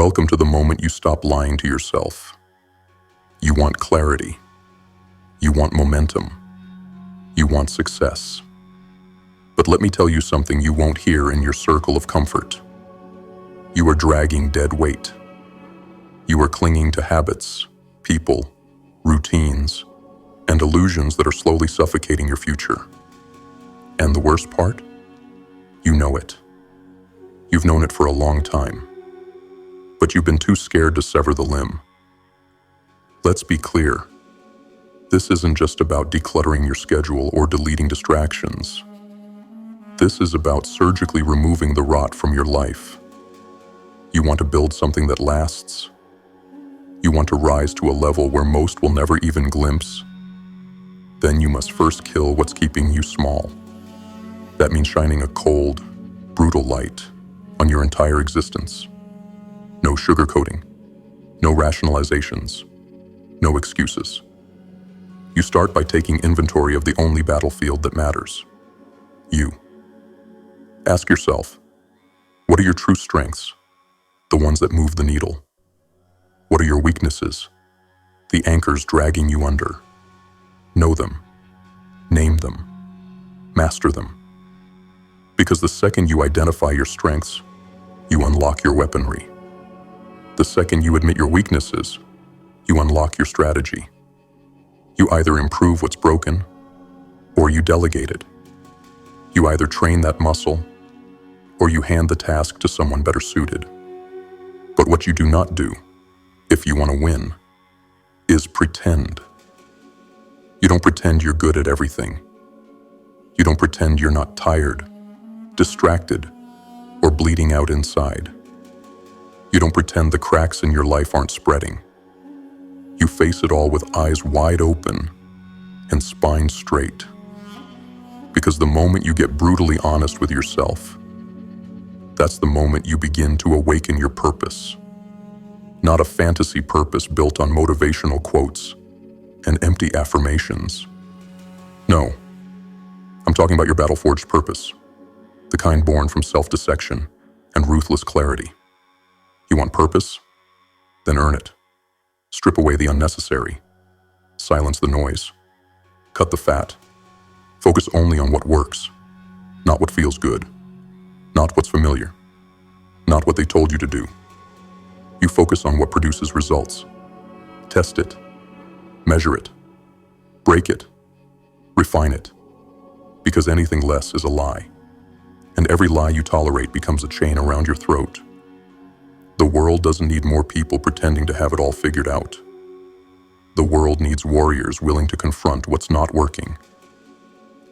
Welcome to the moment you stop lying to yourself. You want clarity. You want momentum. You want success. But let me tell you something you won't hear in your circle of comfort. You are dragging dead weight. You are clinging to habits, people, routines, and illusions that are slowly suffocating your future. And the worst part? You know it. You've known it for a long time. But you've been too scared to sever the limb. Let's be clear. This isn't just about decluttering your schedule or deleting distractions. This is about surgically removing the rot from your life. You want to build something that lasts. You want to rise to a level where most will never even glimpse. Then you must first kill what's keeping you small. That means shining a cold, brutal light on your entire existence. No sugarcoating, no rationalizations, no excuses. You start by taking inventory of the only battlefield that matters. You. Ask yourself, what are your true strengths? The ones that move the needle. What are your weaknesses? The anchors dragging you under. Know them. Name them. Master them. Because the second you identify your strengths, you unlock your weaponry. The second you admit your weaknesses, you unlock your strategy. You either improve what's broken, or you delegate it. You either train that muscle, or you hand the task to someone better suited. But what you do not do, if you want to win, is pretend. You don't pretend you're good at everything. You don't pretend you're not tired, distracted, or bleeding out inside. You don't pretend the cracks in your life aren't spreading. You face it all with eyes wide open and spine straight. Because the moment you get brutally honest with yourself, that's the moment you begin to awaken your purpose. Not a fantasy purpose built on motivational quotes and empty affirmations. No, I'm talking about your battle-forged purpose, the kind born from self-dissection and ruthless clarity. You want purpose? Then earn it. Strip away the unnecessary. Silence the noise. Cut the fat. Focus only on what works, not what feels good, not what's familiar, not what they told you to do. You focus on what produces results. Test it. Measure it. Break it. Refine it. Because anything less is a lie. And every lie you tolerate becomes a chain around your throat. The world doesn't need more people pretending to have it all figured out. The world needs warriors willing to confront what's not working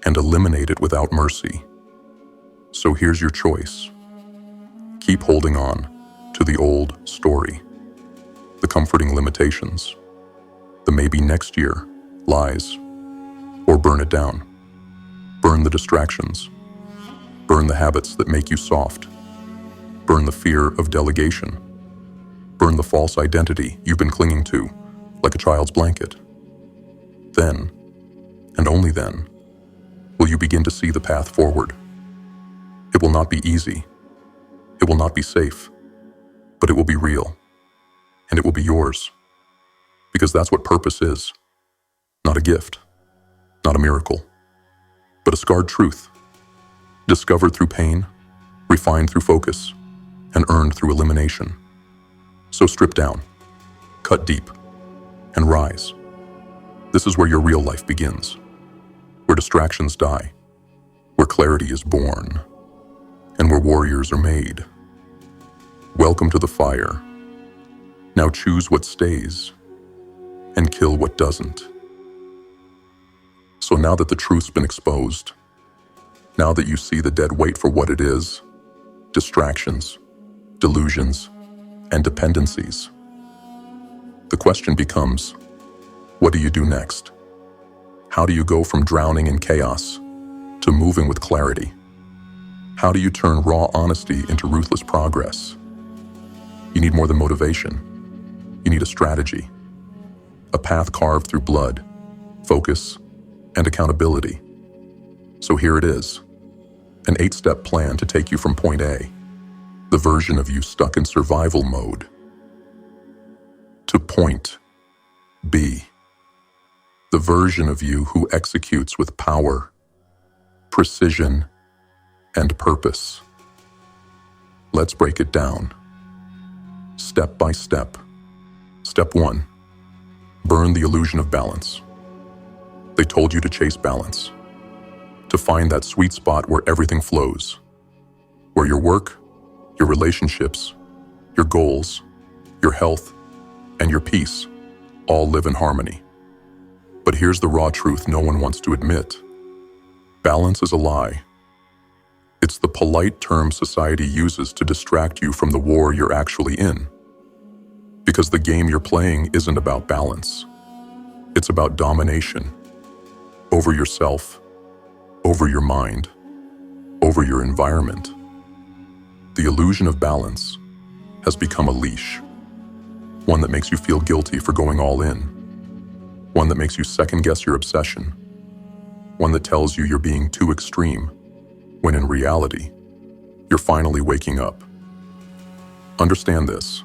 and eliminate it without mercy. So here's your choice. Keep holding on to the old story, the comforting limitations, the maybe next year lies, or burn it down. Burn the distractions. Burn the habits that make you soft. Burn the fear of delegation. Burn the false identity you've been clinging to, like a child's blanket. Then, and only then, will you begin to see the path forward. It will not be easy. It will not be safe. But it will be real. And it will be yours. Because that's what purpose is. Not a gift. Not a miracle. But a scarred truth. Discovered through pain, refined through focus, and earned through elimination. So strip down, cut deep, and rise. This is where your real life begins, where distractions die, where clarity is born, and where warriors are made. Welcome to the fire. Now choose what stays, and kill what doesn't. So now that the truth's been exposed, now that you see the dead weight for what it is, distractions, delusions, and dependencies, the question becomes, what do you do next? How do you go from drowning in chaos to moving with clarity? How do you turn raw honesty into ruthless progress? You need more than motivation. You need a strategy, a path carved through blood, focus, and accountability. So here it is, an 8-step plan to take you from point A, the version of you stuck in survival mode, to point B, the version of you who executes with power, precision, and purpose. Let's break it down, step by step. Step 1. Burn the illusion of balance. They told you to chase balance, to find that sweet spot where everything flows, where your work, your relationships, your goals, your health, and your peace all live in harmony. But here's the raw truth no one wants to admit. Balance is a lie. It's the polite term society uses to distract you from the war you're actually in. Because the game you're playing isn't about balance. It's about domination. Over yourself, over your mind, over your environment. The illusion of balance has become a leash. One that makes you feel guilty for going all in. One that makes you second-guess your obsession. One that tells you you're being too extreme, when in reality, you're finally waking up. Understand this.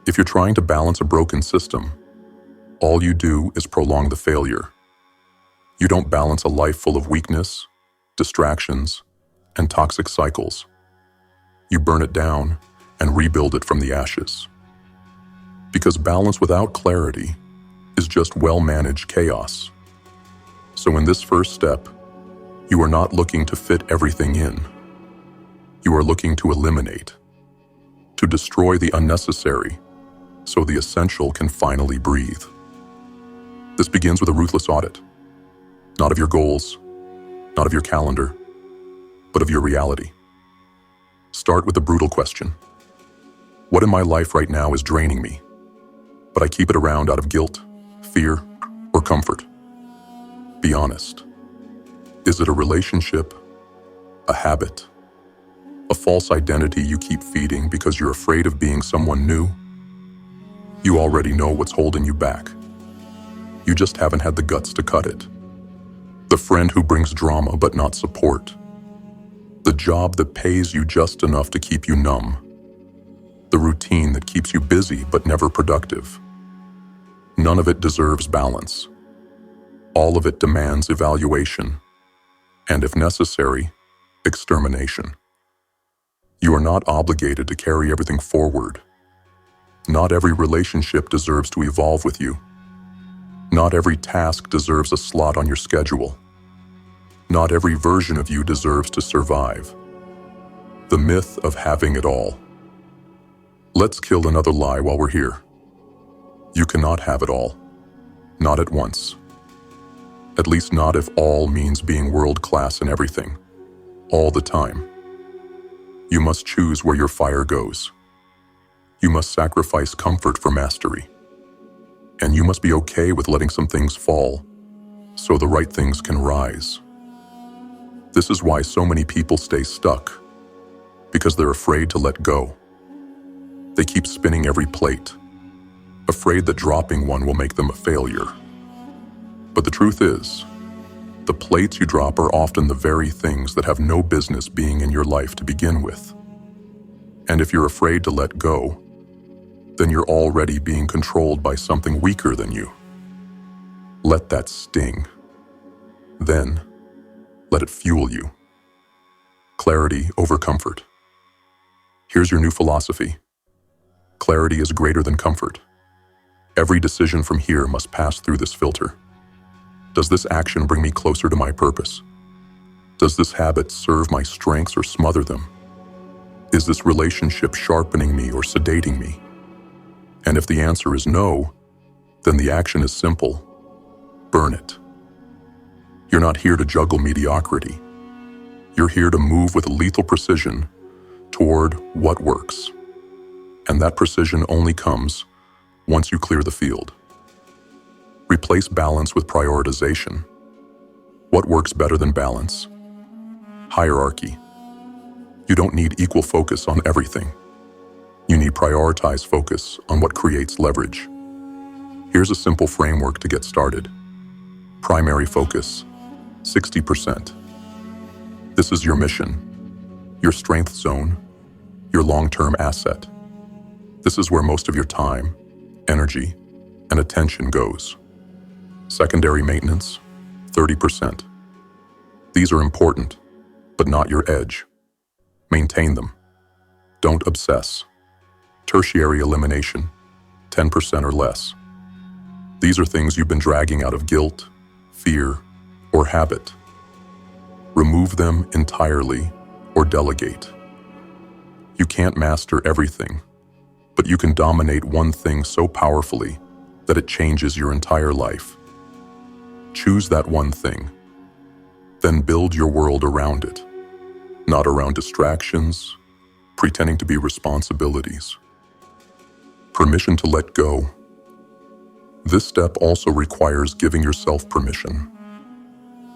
If you're trying to balance a broken system, all you do is prolong the failure. You don't balance a life full of weakness, distractions, and toxic cycles. You burn it down and rebuild it from the ashes. Because balance without clarity is just well-managed chaos. So in this first step, you are not looking to fit everything in. You are looking to eliminate, to destroy the unnecessary, so the essential can finally breathe. This begins with a ruthless audit, not of your goals, not of your calendar, but of your reality. Start with the brutal question. What in my life right now is draining me, but I keep it around out of guilt, fear, or comfort? Be honest. Is it a relationship, a habit, a false identity you keep feeding because you're afraid of being someone new? You already know what's holding you back. You just haven't had the guts to cut it. The friend who brings drama but not support. The job that pays you just enough to keep you numb. The routine that keeps you busy but never productive. None of it deserves balance. All of it demands evaluation, and if necessary, extermination. You are not obligated to carry everything forward. Not every relationship deserves to evolve with you. Not every task deserves a slot on your schedule. Not every version of you deserves to survive. The myth of having it all. Let's kill another lie while we're here. You cannot have it all. Not at once. At least not if all means being world-class in everything, all the time. You must choose where your fire goes. You must sacrifice comfort for mastery. And you must be okay with letting some things fall, so the right things can rise. This is why so many people stay stuck, because they're afraid to let go. They keep spinning every plate, afraid that dropping one will make them a failure. But the truth is, the plates you drop are often the very things that have no business being in your life to begin with. And if you're afraid to let go, then you're already being controlled by something weaker than you. Let that sting. Then, let it fuel you. Clarity over comfort. Here's your new philosophy. Clarity is greater than comfort. Every decision from here must pass through this filter. Does this action bring me closer to my purpose? Does this habit serve my strengths or smother them? Is this relationship sharpening me or sedating me? And if the answer is no, then the action is simple. Burn it. You're not here to juggle mediocrity. You're here to move with lethal precision toward what works. And that precision only comes once you clear the field. Replace balance with prioritization. What works better than balance? Hierarchy. You don't need equal focus on everything. You need prioritized focus on what creates leverage. Here's a simple framework to get started. Primary focus, 60%. This is your mission, your strength zone, your long-term asset. This is where most of your time, energy, and attention goes. Secondary maintenance, 30%. These are important, but not your edge. Maintain them. Don't obsess. Tertiary elimination, 10% or less. These are things you've been dragging out of guilt, fear, or habit. Remove them entirely or delegate. You can't master everything, but you can dominate one thing so powerfully that it changes your entire life. Choose that one thing, then build your world around it, not around distractions, pretending to be responsibilities. Permission to let go. This step also requires giving yourself permission.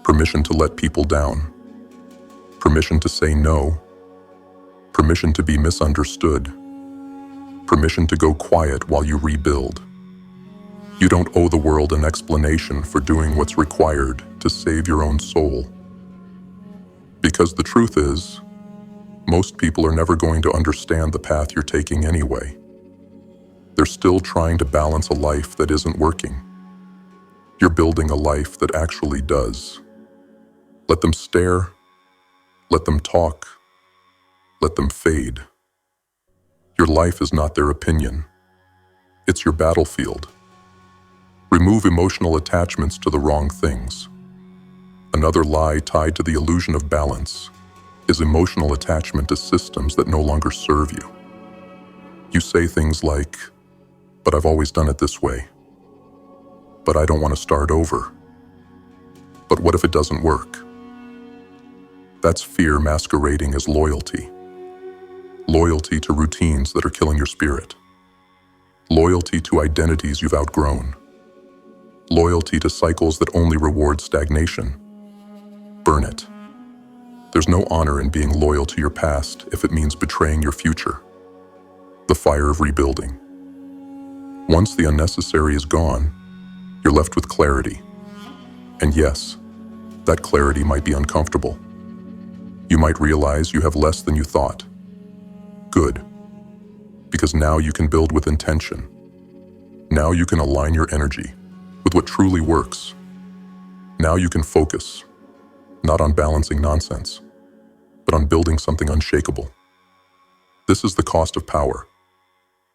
Permission to let people down. Permission to say no. Permission to be misunderstood. Permission to go quiet while you rebuild. You don't owe the world an explanation for doing what's required to save your own soul. Because the truth is, most people are never going to understand the path you're taking anyway. They're still trying to balance a life that isn't working. You're building a life that actually does. Let them stare. Let them talk. Let them fade. Your life is not their opinion. It's your battlefield. Remove emotional attachments to the wrong things. Another lie tied to the illusion of balance is emotional attachment to systems that no longer serve you. You say things like, "But I've always done it this way. But I don't want to start over. But what if it doesn't work?" That's fear masquerading as loyalty. Loyalty to routines that are killing your spirit. Loyalty to identities you've outgrown. Loyalty to cycles that only reward stagnation. Burn it. There's no honor in being loyal to your past if it means betraying your future. The fire of rebuilding. Once the unnecessary is gone, you're left with clarity. And yes, that clarity might be uncomfortable. You might realize you have less than you thought. Good. Because now you can build with intention. Now you can align your energy with what truly works. Now you can focus, not on balancing nonsense, but on building something unshakable. This is the cost of power.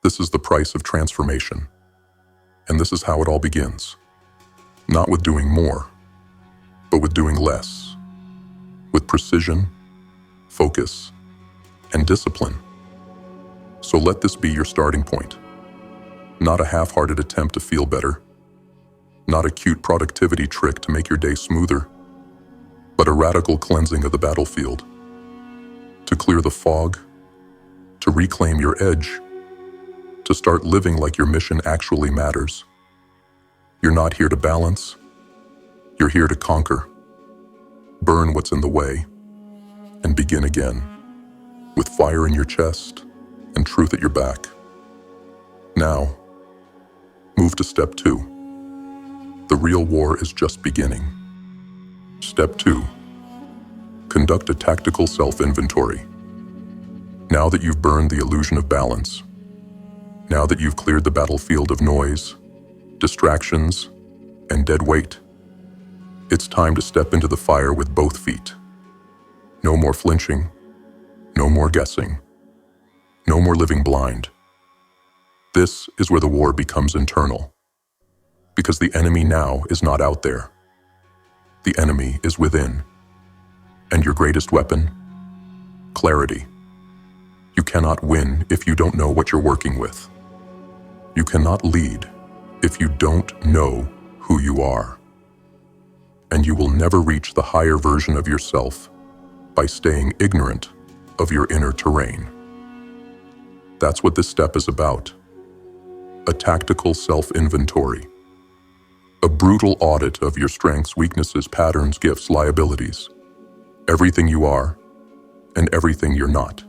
This is the price of transformation. And this is how it all begins. Not with doing more, but with doing less. With precision, focus, and discipline. So let this be your starting point. Not a half-hearted attempt to feel better. Not a cute productivity trick to make your day smoother, but a radical cleansing of the battlefield. To clear the fog, to reclaim your edge, to start living like your mission actually matters. You're not here to balance. You're here to conquer. Burn what's in the way and begin again with fire in your chest and truth at your back. Now, move to step 2. The real war is just beginning. Step 2. Conduct a tactical self-inventory. Now that you've burned the illusion of balance, now that you've cleared the battlefield of noise, distractions, and dead weight, it's time to step into the fire with both feet. No more flinching, no more guessing, no more living blind. This is where the war becomes internal. Because the enemy now is not out there. The enemy is within. And your greatest weapon? Clarity. You cannot win if you don't know what you're working with. You cannot lead if you don't know who you are. And you will never reach the higher version of yourself by staying ignorant of your inner terrain. That's what this step is about. A tactical self-inventory. A brutal audit of your strengths, weaknesses, patterns, gifts, liabilities. Everything you are and everything you're not.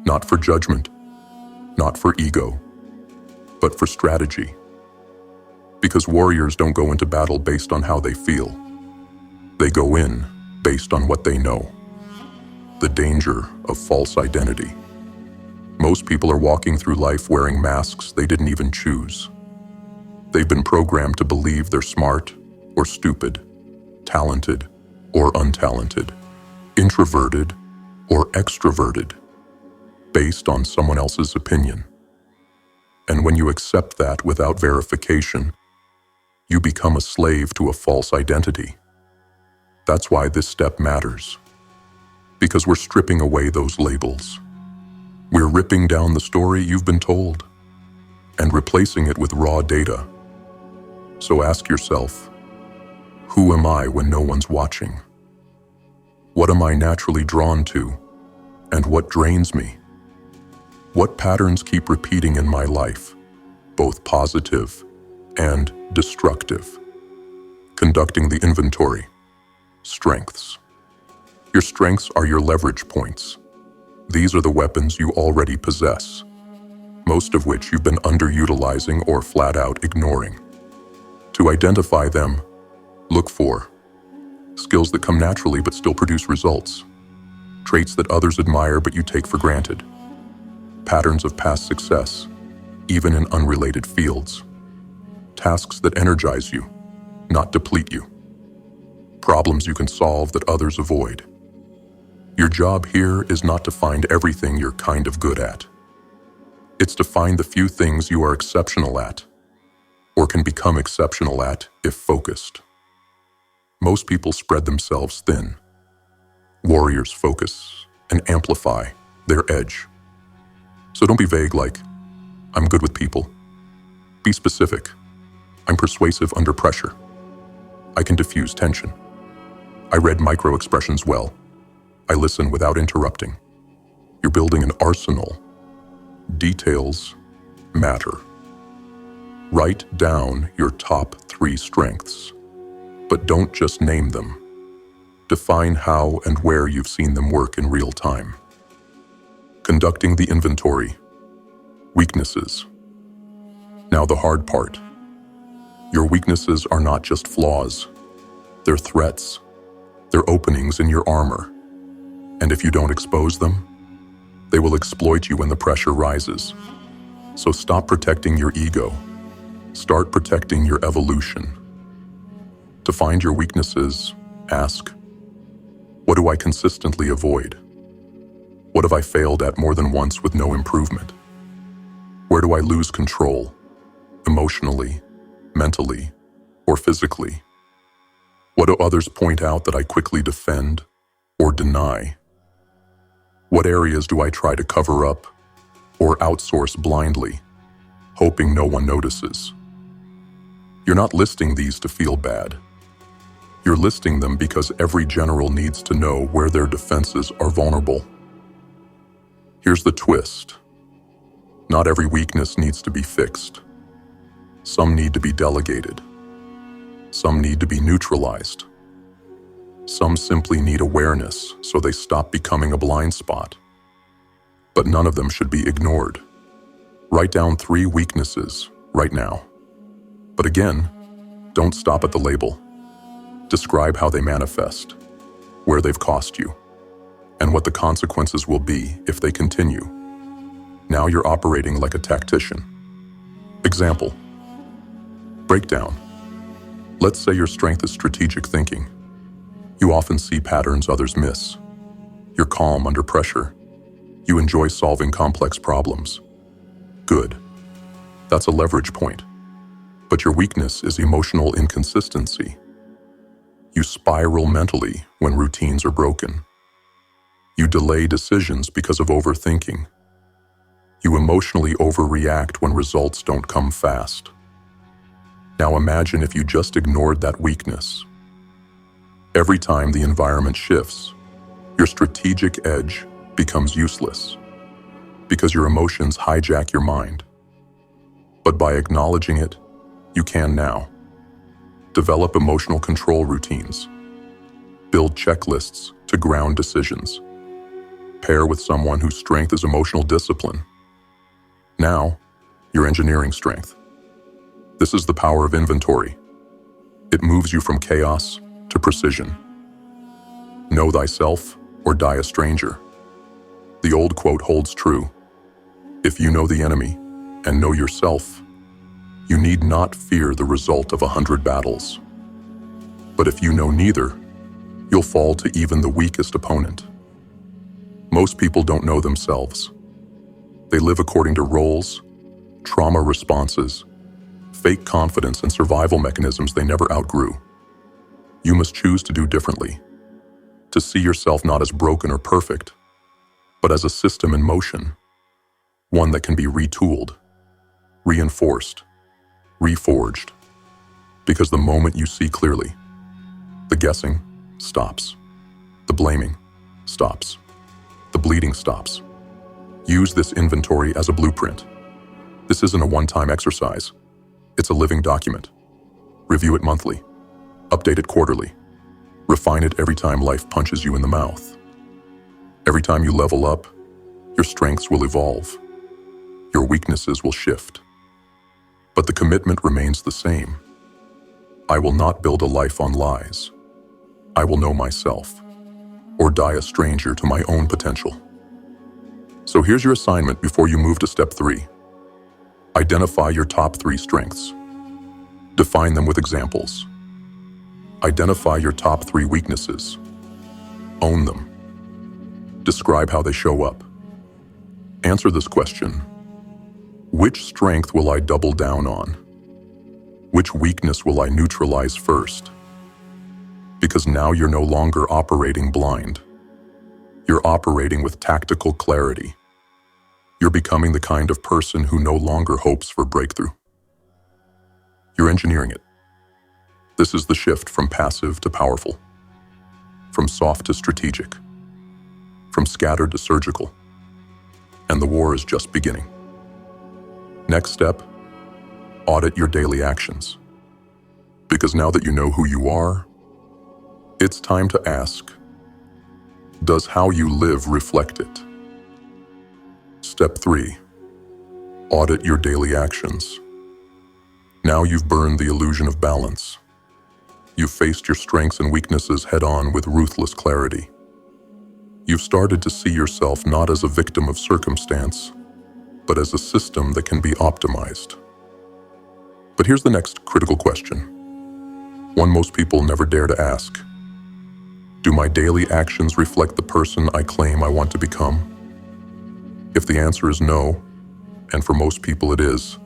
Not for judgment, not for ego, but for strategy. Because warriors don't go into battle based on how they feel. They go in based on what they know. The danger of false identity. Most people are walking through life wearing masks they didn't even choose. They've been programmed to believe they're smart or stupid, talented or untalented, introverted or extroverted, based on someone else's opinion. And when you accept that without verification, you become a slave to a false identity. That's why this step matters. Because we're stripping away those labels. We're ripping down the story you've been told and replacing it with raw data. So ask yourself, who am I when no one's watching? What am I naturally drawn to? And what drains me? What patterns keep repeating in my life, both positive and destructive? Conducting the inventory. Strengths. Your strengths are your leverage points. These are the weapons you already possess, most of which you've been underutilizing or flat out ignoring. To identify them, look for skills that come naturally but still produce results, traits that others admire but you take for granted, patterns of past success, even in unrelated fields, tasks that energize you, not deplete you, problems you can solve that others avoid. Your job here is not to find everything you're kind of good at. It's to find the few things you are exceptional at, or can become exceptional at if focused. Most people spread themselves thin. Warriors focus and amplify their edge. So don't be vague like, I'm good with people. Be specific. I'm persuasive under pressure. I can diffuse tension. I read micro-expressions well. I listen without interrupting. You're building an arsenal. Details matter. Write down your top 3 strengths, but don't just name them. Define how and where you've seen them work in real time. Conducting the inventory. Weaknesses. Now the hard part. Your weaknesses are not just flaws. They're threats. They're openings in your armor. And if you don't expose them, they will exploit you when the pressure rises. So stop protecting your ego. Start protecting your evolution. To find your weaknesses, ask, what do I consistently avoid? What have I failed at more than once with no improvement? Where do I lose control, emotionally, mentally, or physically? What do others point out that I quickly defend or deny? What areas do I try to cover up or outsource blindly, hoping no one notices? You're not listing these to feel bad. You're listing them because every general needs to know where their defenses are vulnerable. Here's the twist. Not every weakness needs to be fixed. Some need to be delegated. Some need to be neutralized. Some simply need awareness so they stop becoming a blind spot. But none of them should be ignored. Write down 3 weaknesses right now. But again, don't stop at the label. Describe how they manifest, where they've cost you, and what the consequences will be if they continue. Now you're operating like a tactician. Example. Breakdown. Let's say your strength is strategic thinking. You often see patterns others miss. You're calm under pressure. You enjoy solving complex problems. Good. That's a leverage point. But your weakness is emotional inconsistency. You spiral mentally when routines are broken. You delay decisions because of overthinking. You emotionally overreact when results don't come fast. Now imagine if you just ignored that weakness. Every time the environment shifts, your strategic edge becomes useless because your emotions hijack your mind. But by acknowledging it, you can now. Develop emotional control routines. Build checklists to ground decisions. Pair with someone whose strength is emotional discipline. Now, you're engineering strength. This is the power of inventory. It moves you from chaos to precision. Know thyself or die a stranger. The old quote holds true. If you know the enemy and know yourself, you need not fear the result of 100 battles. But if you know neither, you'll fall to even the weakest opponent. Most people don't know themselves. They live according to roles, trauma responses, fake confidence, and survival mechanisms they never outgrew. You must choose to do differently, to see yourself not as broken or perfect, but as a system in motion, one that can be retooled, reinforced, reforged. Because the moment you see clearly, the guessing stops, the blaming stops, the bleeding stops. Use this inventory as a blueprint. This isn't a one-time exercise. It's a living document. Review it monthly. Update it quarterly. Refine it every time life punches you in the mouth. Every time you level up, your strengths will evolve. Your weaknesses will shift. But the commitment remains the same. I will not build a life on lies. I will know myself, or die a stranger to my own potential. So here's your assignment before you move to step 3. Identify your top 3 strengths. Define them with examples. Identify your top 3 weaknesses. Own them. Describe how they show up. Answer this question: which strength will I double down on? Which weakness will I neutralize first? Because now you're no longer operating blind. You're operating with tactical clarity. You're becoming the kind of person who no longer hopes for breakthrough. You're engineering it. This is the shift from passive to powerful, from soft to strategic, from scattered to surgical. And the war is just beginning. Next step, audit your daily actions. Because now that you know who you are, it's time to ask, does how you live reflect it? Step 3, audit your daily actions. Now you've burned the illusion of balance. You've faced your strengths and weaknesses head-on with ruthless clarity. You've started to see yourself not as a victim of circumstance, but as a system that can be optimized. But here's the next critical question, one most people never dare to ask. Do my daily actions reflect the person I claim I want to become? If the answer is no, and for most people it is,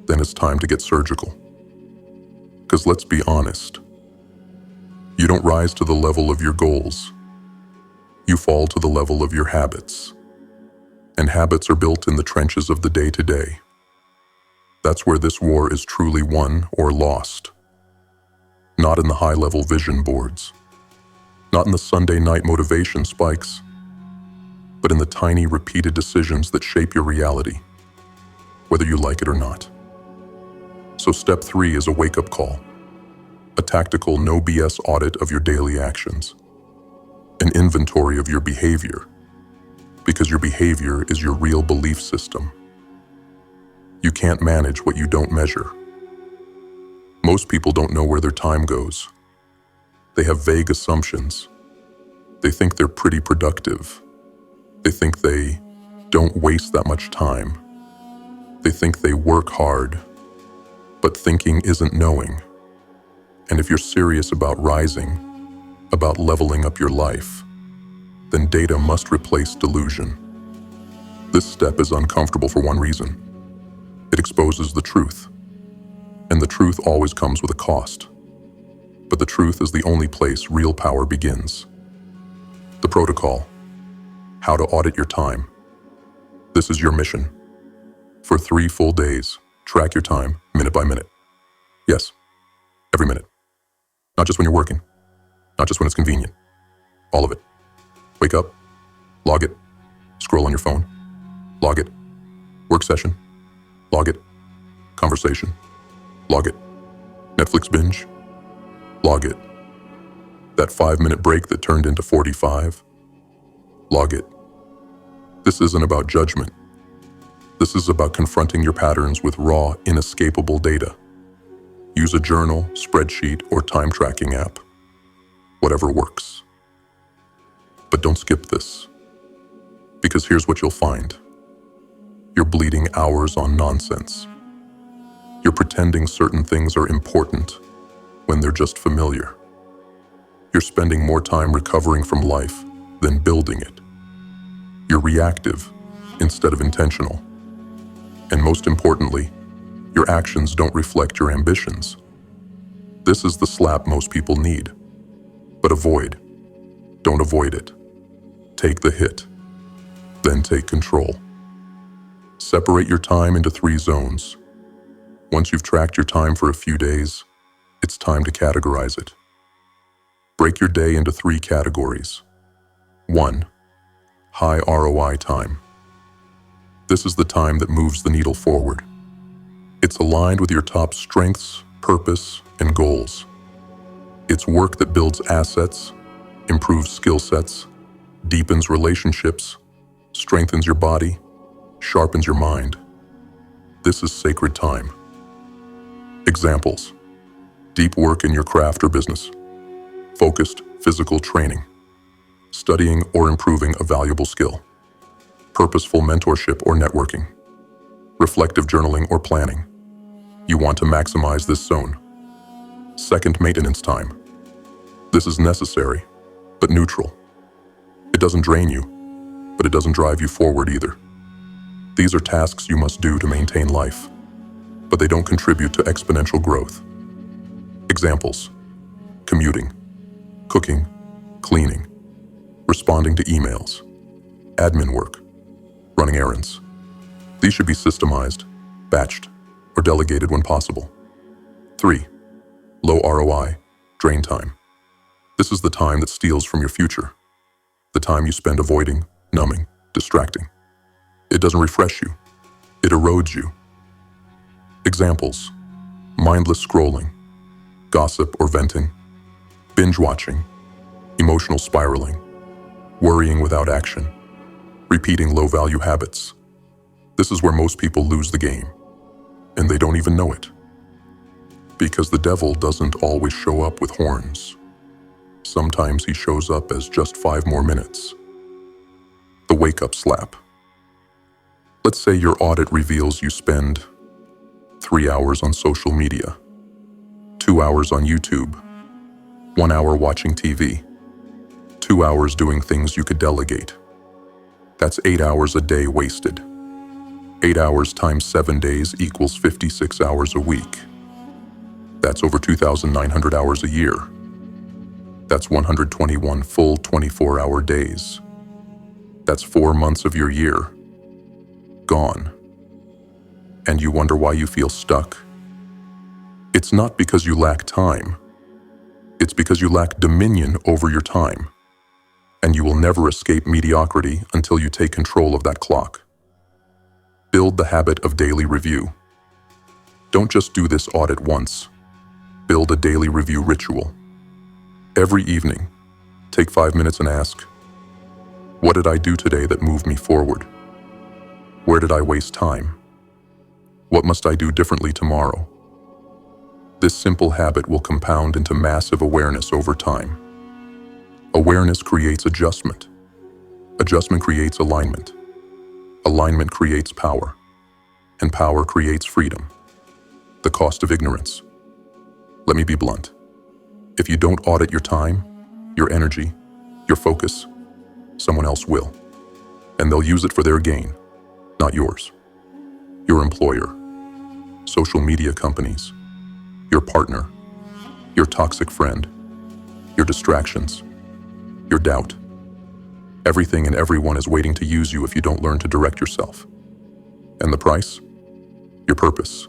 then it's time to get surgical. Because let's be honest, you don't rise to the level of your goals. You fall to the level of your habits. And habits are built in the trenches of the day-to-day. That's where this war is truly won or lost. Not in the high-level vision boards. Not in the Sunday night motivation spikes. But in the tiny, repeated decisions that shape your reality, whether you like it or not. So step 3 is a wake-up call. A tactical, no BS audit of your daily actions. An inventory of your behavior, because your behavior is your real belief system. You can't manage what you don't measure. Most people don't know where their time goes. They have vague assumptions. They think they're pretty productive. They think they don't waste that much time. They think they work hard. But thinking isn't knowing. And if you're serious about rising, about leveling up your life, then data must replace delusion. This step is uncomfortable for one reason. It exposes the truth. And the truth always comes with a cost. But the truth is the only place real power begins. The protocol. How to audit your time. This is your mission. For 3 full days, track your time minute by minute. Yes, every minute. Not just when you're working. Not just when it's convenient. All of it. Wake up, log it, scroll on your phone, log it, work session, log it, conversation, log it, Netflix binge, log it, that 5-minute break that turned into 45, log it. This isn't about judgment. This is about confronting your patterns with raw, inescapable data. Use a journal, spreadsheet, or time tracking app. Whatever works. But don't skip this. Because here's what you'll find. You're bleeding hours on nonsense. You're pretending certain things are important when they're just familiar. You're spending more time recovering from life than building it. You're reactive instead of intentional. And most importantly, your actions don't reflect your ambitions. This is the slap most people need. But don't avoid it. Take the hit, then take control. Separate your time into 3 zones. Once you've tracked your time for a few days, it's time to categorize it. Break your day into 3 categories. 1. High ROI time. This is the time that moves the needle forward. It's aligned with your top strengths, purpose, and goals. It's work that builds assets, improves skill sets, deepens relationships, strengthens your body, sharpens your mind. This is sacred time. Examples: deep work in your craft or business, focused physical training, studying or improving a valuable skill, purposeful mentorship or networking, reflective journaling or planning. You want to maximize this zone. 2nd, maintenance time. This is necessary, but neutral. It doesn't drain you, but it doesn't drive you forward either. These are tasks you must do to maintain life, but they don't contribute to exponential growth. Examples: commuting, cooking, cleaning, responding to emails, admin work, running errands. These should be systemized, batched, or delegated when possible. 3. Low ROI, drain time. This is the time that steals from your future. The time you spend avoiding, numbing, distracting. It doesn't refresh you. It erodes you. Examples: mindless scrolling, gossip or venting, binge watching, emotional spiraling, worrying without action, repeating low-value habits. This is where most people lose the game, and they don't even know it. Because the devil doesn't always show up with horns. Sometimes he shows up as just 5 more minutes. The wake-up slap. Let's say your audit reveals you spend 3 hours on social media, 2 hours on YouTube, 1 hour watching TV, 2 hours doing things you could delegate. That's 8 hours a day wasted. 8 hours times 7 days equals 56 hours a week. That's over 2,900 hours a year. That's 121 full 24-hour days. That's 4 months of your year. Gone. And you wonder why you feel stuck? It's not because you lack time. It's because you lack dominion over your time. And you will never escape mediocrity until you take control of that clock. Build the habit of daily review. Don't just do this audit once. Build a daily review ritual. Every evening, take 5 minutes and ask, what did I do today that moved me forward? Where did I waste time? What must I do differently tomorrow? This simple habit will compound into massive awareness over time. Awareness creates adjustment. Adjustment creates alignment. Alignment creates power. And power creates freedom. The cost of ignorance. Let me be blunt. If you don't audit your time, your energy, your focus, someone else will. And they'll use it for their gain, not yours. Your employer, social media companies, your partner, your toxic friend, your distractions, your doubt. Everything and everyone is waiting to use you if you don't learn to direct yourself. And the price? Your purpose,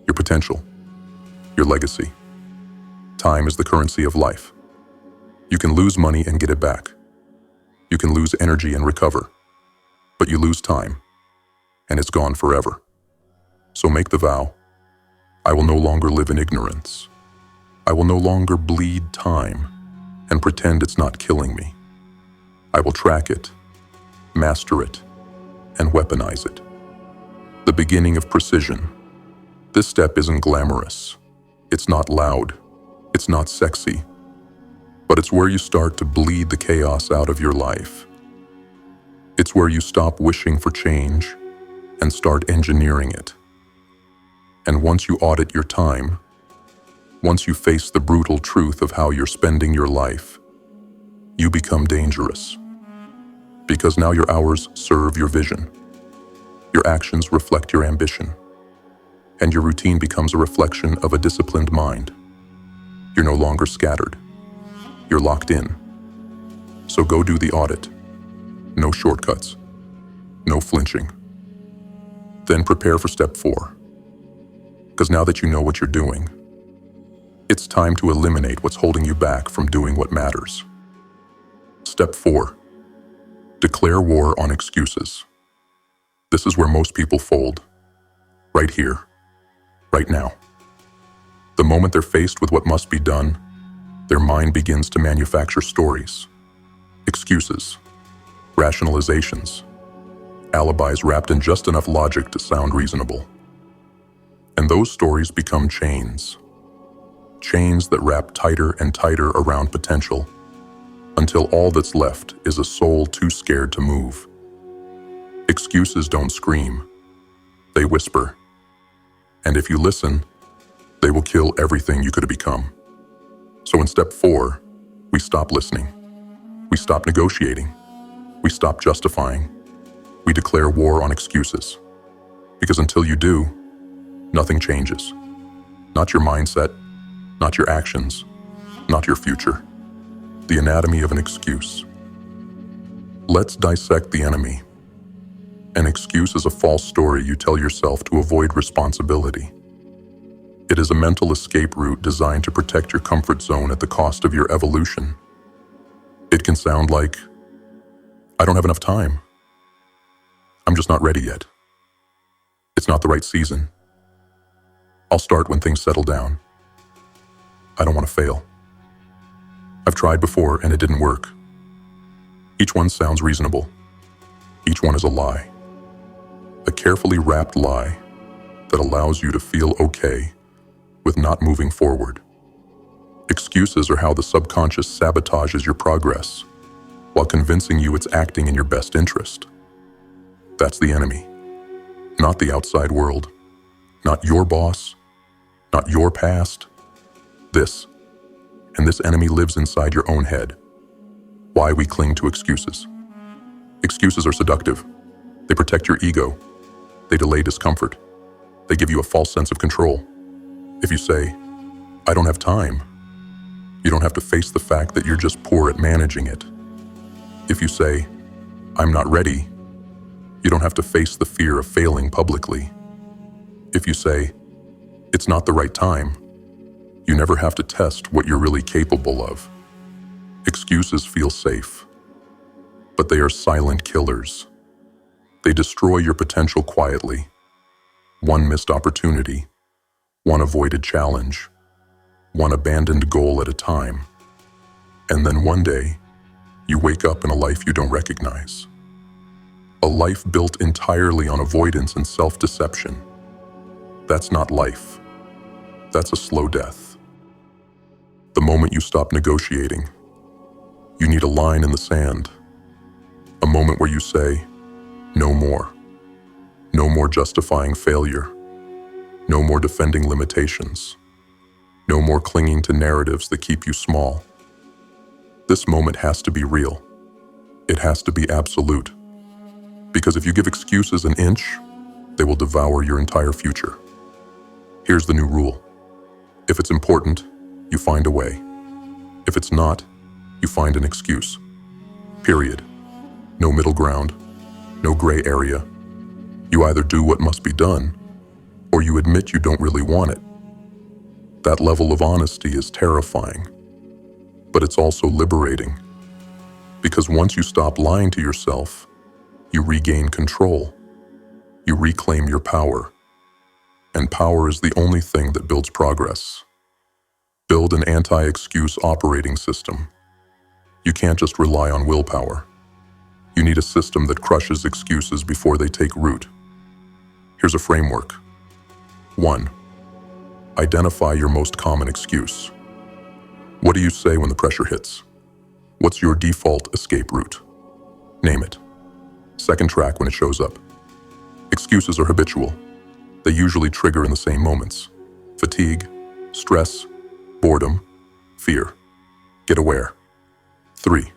your potential, your legacy. Time is the currency of life. You can lose money and get it back. You can lose energy and recover. But you lose time, and it's gone forever. So make the vow, I will no longer live in ignorance. I will no longer bleed time and pretend it's not killing me. I will track it, master it, and weaponize it. The beginning of precision. This step isn't glamorous. It's not loud. It's not sexy. But it's where you start to bleed the chaos out of your life. It's where you stop wishing for change and start engineering it. And once you audit your time, once you face the brutal truth of how you're spending your life, you become dangerous. Because now your hours serve your vision, your actions reflect your ambition, and your routine becomes a reflection of a disciplined mind. You're no longer scattered. You're locked in. So go do the audit. No shortcuts. No flinching. Then prepare for step 4. Because now that you know what you're doing, it's time to eliminate what's holding you back from doing what matters. Step 4. Declare war on excuses. This is where most people fold. Right here. Right now. The moment they're faced with what must be done, their mind begins to manufacture stories, excuses, rationalizations, alibis wrapped in just enough logic to sound reasonable. And those stories become chains. Chains that wrap tighter and tighter around potential, until all that's left is a soul too scared to move. Excuses don't scream. They whisper. And if you listen, they will kill everything you could have become. So in step 4, we stop listening. We stop negotiating. We stop justifying. We declare war on excuses. Because until you do, nothing changes. Not your mindset, not your actions, not your future. The anatomy of an excuse. Let's dissect the enemy. An excuse is a false story you tell yourself to avoid responsibility. It is a mental escape route designed to protect your comfort zone at the cost of your evolution. It can sound like, I don't have enough time. I'm just not ready yet. It's not the right season. I'll start when things settle down. I don't want to fail. I've tried before and it didn't work. Each one sounds reasonable. Each one is a lie. A carefully wrapped lie that allows you to feel okay with not moving forward. Excuses are how the subconscious sabotages your progress while convincing you it's acting in your best interest. That's the enemy, not the outside world, not your boss, not your past. This enemy lives inside your own head. Why we cling to excuses. Excuses are seductive. They protect your ego. They delay discomfort. They give you a false sense of control. If you say, I don't have time, you don't have to face the fact that you're just poor at managing it. If you say, I'm not ready, you don't have to face the fear of failing publicly. If you say, it's not the right time, you never have to test what you're really capable of. Excuses feel safe, but they are silent killers. They destroy your potential quietly. One missed opportunity, one avoided challenge, one abandoned goal at a time. And then one day, you wake up in a life you don't recognize. A life built entirely on avoidance and self-deception. That's not life. That's a slow death. The moment you stop negotiating, you need a line in the sand. A moment where you say, no more. No more justifying failure. No more defending limitations. No more clinging to narratives that keep you small. This moment has to be real. It has to be absolute. Because if you give excuses an inch, they will devour your entire future. Here's the new rule. If it's important, you find a way. If it's not, you find an excuse. Period. No middle ground. No gray area. You either do what must be done, or you admit you don't really want it. That level of honesty is terrifying, but it's also liberating. Because once you stop lying to yourself, you regain control. You reclaim your power. And power is the only thing that builds progress. Build an anti-excuse operating system. You can't just rely on willpower. You need a system that crushes excuses before they take root. Here's a framework. 1. Identify your most common excuse. What do you say when the pressure hits? What's your default escape route? Name it. Second, track when it shows up. Excuses are habitual. They usually trigger in the same moments: fatigue, stress, boredom, fear. Get aware. 3.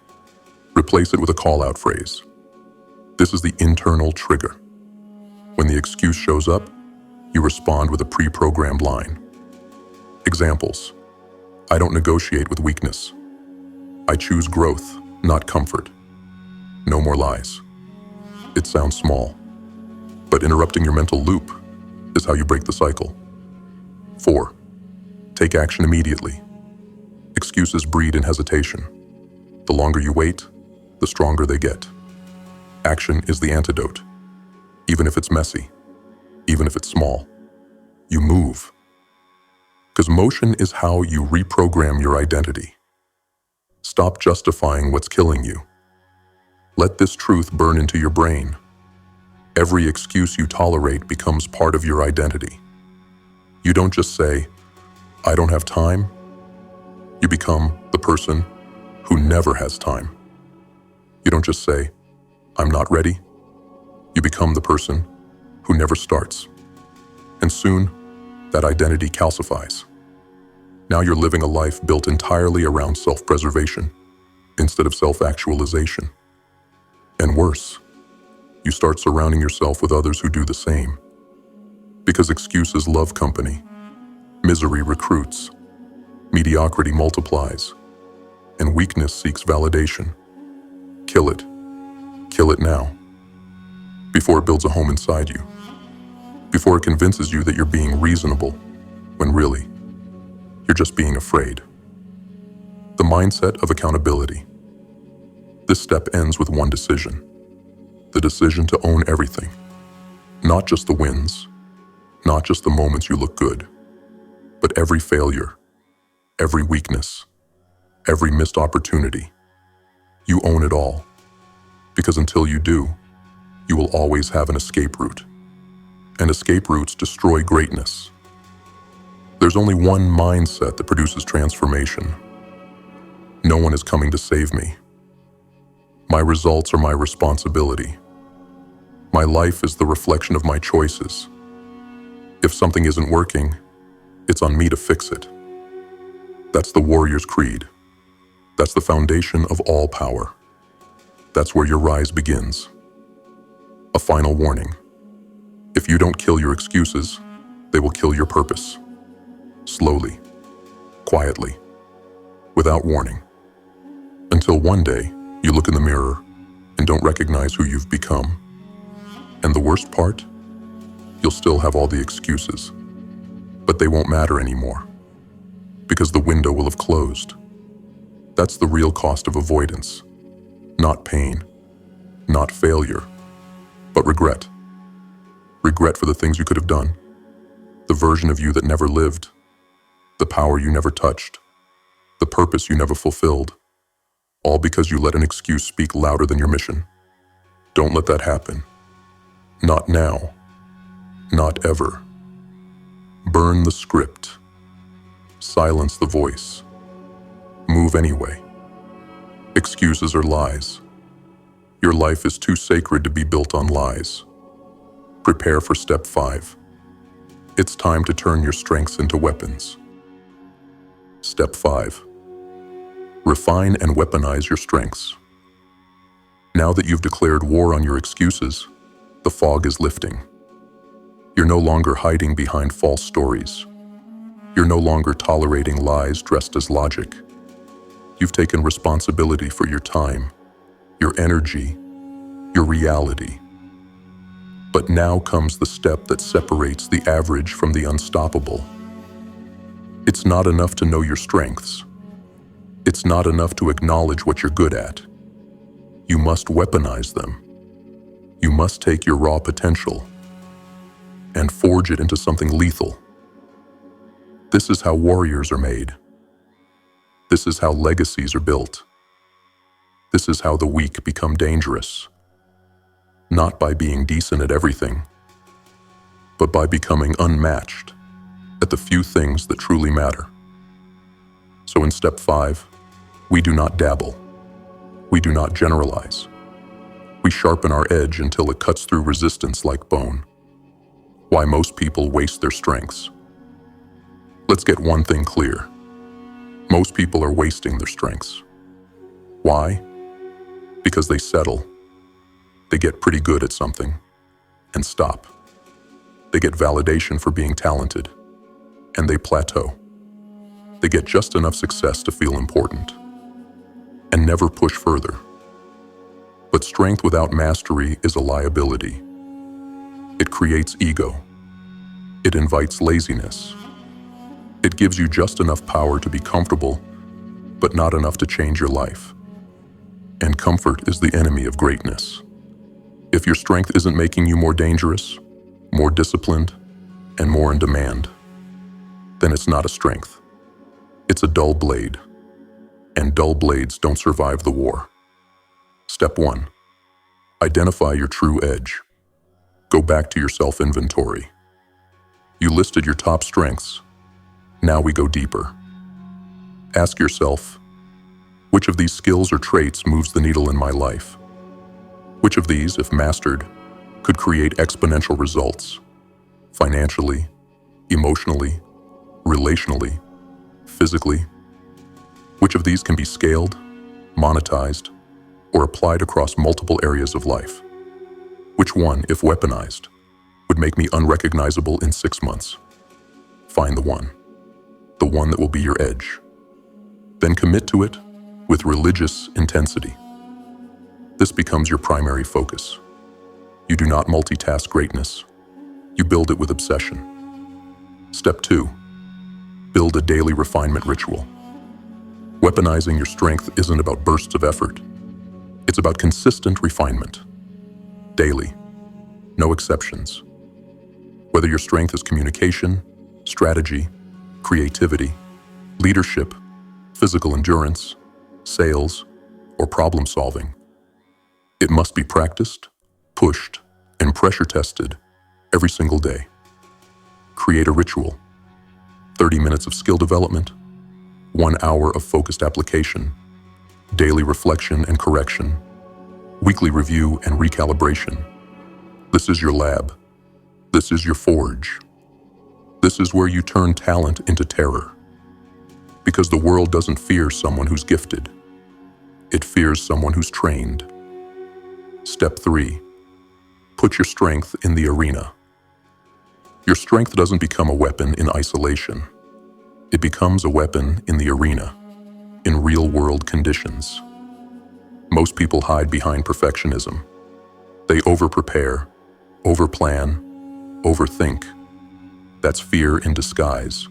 Replace it with a call-out phrase. This is the internal trigger. When the excuse shows up, you respond with a pre-programmed line. Examples: I don't negotiate with weakness. I choose growth, not comfort. No more lies. It sounds small, but interrupting your mental loop is how you break the cycle. 4. Take action immediately. Excuses breed in hesitation. The longer you wait, the stronger they get. Action is the antidote. Even if it's messy, even if it's small, you move. Because motion is how you reprogram your identity. Stop justifying what's killing you. Let this truth burn into your brain. Every excuse you tolerate becomes part of your identity. You don't just say, I don't have time. You become the person who never has time. You don't just say, I'm not ready. You become the person who never starts. And soon, that identity calcifies. Now you're living a life built entirely around self-preservation instead of self-actualization. And worse, you start surrounding yourself with others who do the same. Because excuses love company, misery recruits, mediocrity multiplies, and weakness seeks validation. Kill it. Kill it now. Before it builds a home inside you. Before it convinces you that you're being reasonable, when really, you're just being afraid. The mindset of accountability. This step ends with one decision. The decision to own everything. Not just the wins, not just the moments you look good, but every failure, every weakness, every missed opportunity. You own it all. Because until you do, you will always have an escape route. And escape routes destroy greatness. There's only one mindset that produces transformation. No one is coming to save me. My results are my responsibility. My life is the reflection of my choices. If something isn't working, it's on me to fix it. That's the warrior's creed. That's the foundation of all power. That's where your rise begins. A final warning. If you don't kill your excuses, they will kill your purpose. Slowly, quietly, without warning. Until one day, you look in the mirror and don't recognize who you've become. And the worst part? You'll still have all the excuses, but they won't matter anymore because the window will have closed. That's the real cost of avoidance. Not pain, not failure, but regret. Regret for the things you could have done, the version of you that never lived, the power you never touched, the purpose you never fulfilled, all because you let an excuse speak louder than your mission. Don't let that happen. Not now. Not ever. Burn the script. Silence the voice. Move anyway. Excuses are lies. Your life is too sacred to be built on lies. Prepare for step 5. It's time to turn your strengths into weapons. Step 5. Refine and weaponize your strengths. Now that you've declared war on your excuses, the fog is lifting. You're no longer hiding behind false stories. You're no longer tolerating lies dressed as logic. You've taken responsibility for your time, your energy, your reality. But now comes the step that separates the average from the unstoppable. It's not enough to know your strengths. It's not enough to acknowledge what you're good at. You must weaponize them. You must take your raw potential and forge it into something lethal. This is how warriors are made. This is how legacies are built. This is how the weak become dangerous. Not by being decent at everything, but by becoming unmatched at the few things that truly matter. So in step 5, we do not dabble. We do not generalize. We sharpen our edge until it cuts through resistance like bone. Why most people waste their strengths. Let's get one thing clear. Most people are wasting their strengths. Why? Because they settle. They get pretty good at something and stop. They get validation for being talented and they plateau. They get just enough success to feel important and never push further. But strength without mastery is a liability. It creates ego. It invites laziness. It gives you just enough power to be comfortable, but not enough to change your life. And comfort is the enemy of greatness. If your strength isn't making you more dangerous, more disciplined, and more in demand, then it's not a strength. It's a dull blade. And dull blades don't survive the war. Step 1. Identify your true edge. Go back to your self-inventory. You listed your top strengths. Now we go deeper. Ask yourself, which of these skills or traits moves the needle in my life? Which of these, if mastered, could create exponential results? Financially, emotionally, relationally, physically? Which of these can be scaled, monetized, or applied across multiple areas of life? Which one, if weaponized, would make me unrecognizable in 6 months? Find the one that will be your edge. Then commit to it with religious intensity. This becomes your primary focus. You do not multitask greatness. You build it with obsession. Step 2. Build a daily refinement ritual. Weaponizing your strength isn't about bursts of effort. It's about consistent refinement. Daily. No exceptions. Whether your strength is communication, strategy, creativity, leadership, physical endurance, sales, or problem solving, it must be practiced, pushed, and pressure tested every single day. Create a ritual. 30 minutes of skill development, 1 hour of focused application, daily reflection and correction, weekly review and recalibration. This is your lab. This is your forge. This is where you turn talent into terror. Because the world doesn't fear someone who's gifted. It fears someone who's trained. Step 3. Put your strength in the arena. Your strength doesn't become a weapon in isolation. It becomes a weapon in the arena, in real-world conditions. Most people hide behind perfectionism. They over-prepare, over-plan, overthink. That's fear in disguise.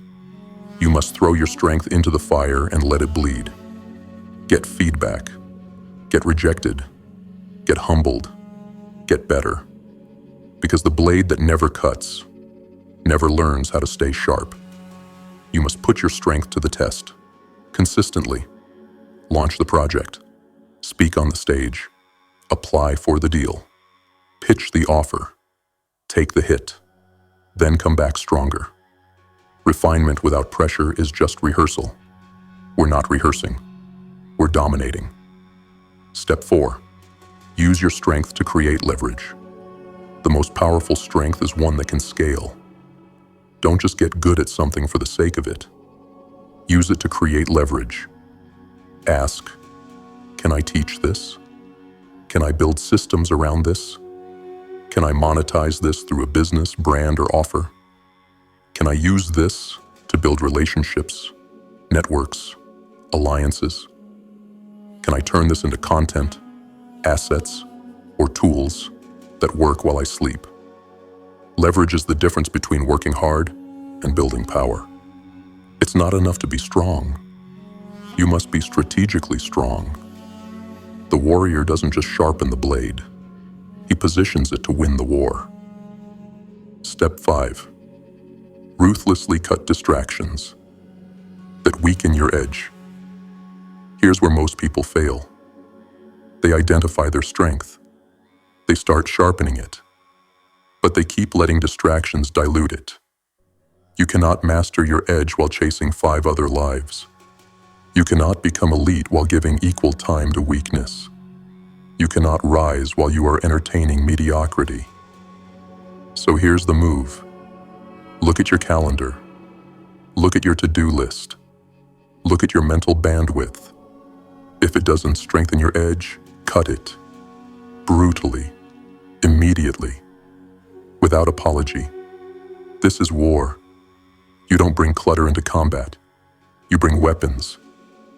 You must throw your strength into the fire and let it bleed. Get feedback. Get rejected. Get humbled. Get better. Because the blade that never cuts never learns how to stay sharp. You must put your strength to the test. Consistently. Launch the project. Speak on the stage. Apply for the deal. Pitch the offer. Take the hit. Then come back stronger. Refinement without pressure is just rehearsal. We're not rehearsing. We're dominating. Step 4. Use your strength to create leverage. The most powerful strength is one that can scale. Don't just get good at something for the sake of it. Use it to create leverage. Ask, can I teach this? Can I build systems around this? Can I monetize this through a business, brand, or offer? Can I use this to build relationships, networks, alliances? Can I turn this into content, assets, or tools that work while I sleep? Leverage is the difference between working hard and building power. It's not enough to be strong. You must be strategically strong. The warrior doesn't just sharpen the blade. He positions it to win the war. Step 5. Ruthlessly cut distractions that weaken your edge. Here's where most people fail. They identify their strength. They start sharpening it. But they keep letting distractions dilute it. You cannot master your edge while chasing 5 other lives. You cannot become elite while giving equal time to weakness. You cannot rise while you are entertaining mediocrity. So here's the move. Look at your calendar. Look at your to-do list. Look at your mental bandwidth. If it doesn't strengthen your edge, cut it. Brutally. Immediately. Without apology. This is war. You don't bring clutter into combat. You bring weapons.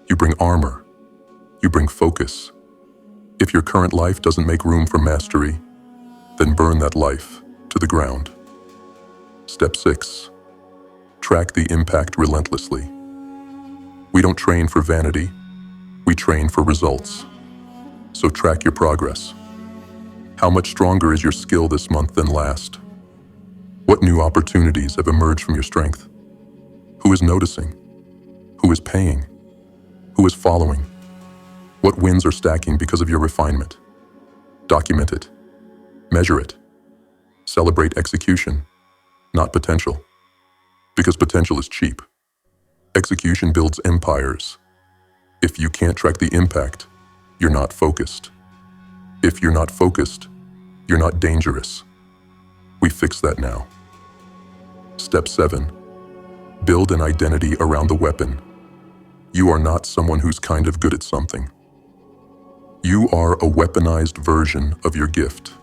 You bring armor. You bring focus. If your current life doesn't make room for mastery, then burn that life to the ground. Step 6. Track the impact relentlessly. We don't train for vanity. We train for results. So track your progress. How much stronger is your skill this month than last? What new opportunities have emerged from your strength? Who is noticing? Who is paying? Who is following? What wins are stacking because of your refinement? Document it. Measure it. Celebrate execution, not potential. Because potential is cheap. Execution builds empires. If you can't track the impact, you're not focused. If you're not focused, you're not dangerous. We fix that now. Step 7. Build an identity around the weapon. You are not someone who's kind of good at something. You are a weaponized version of your gift.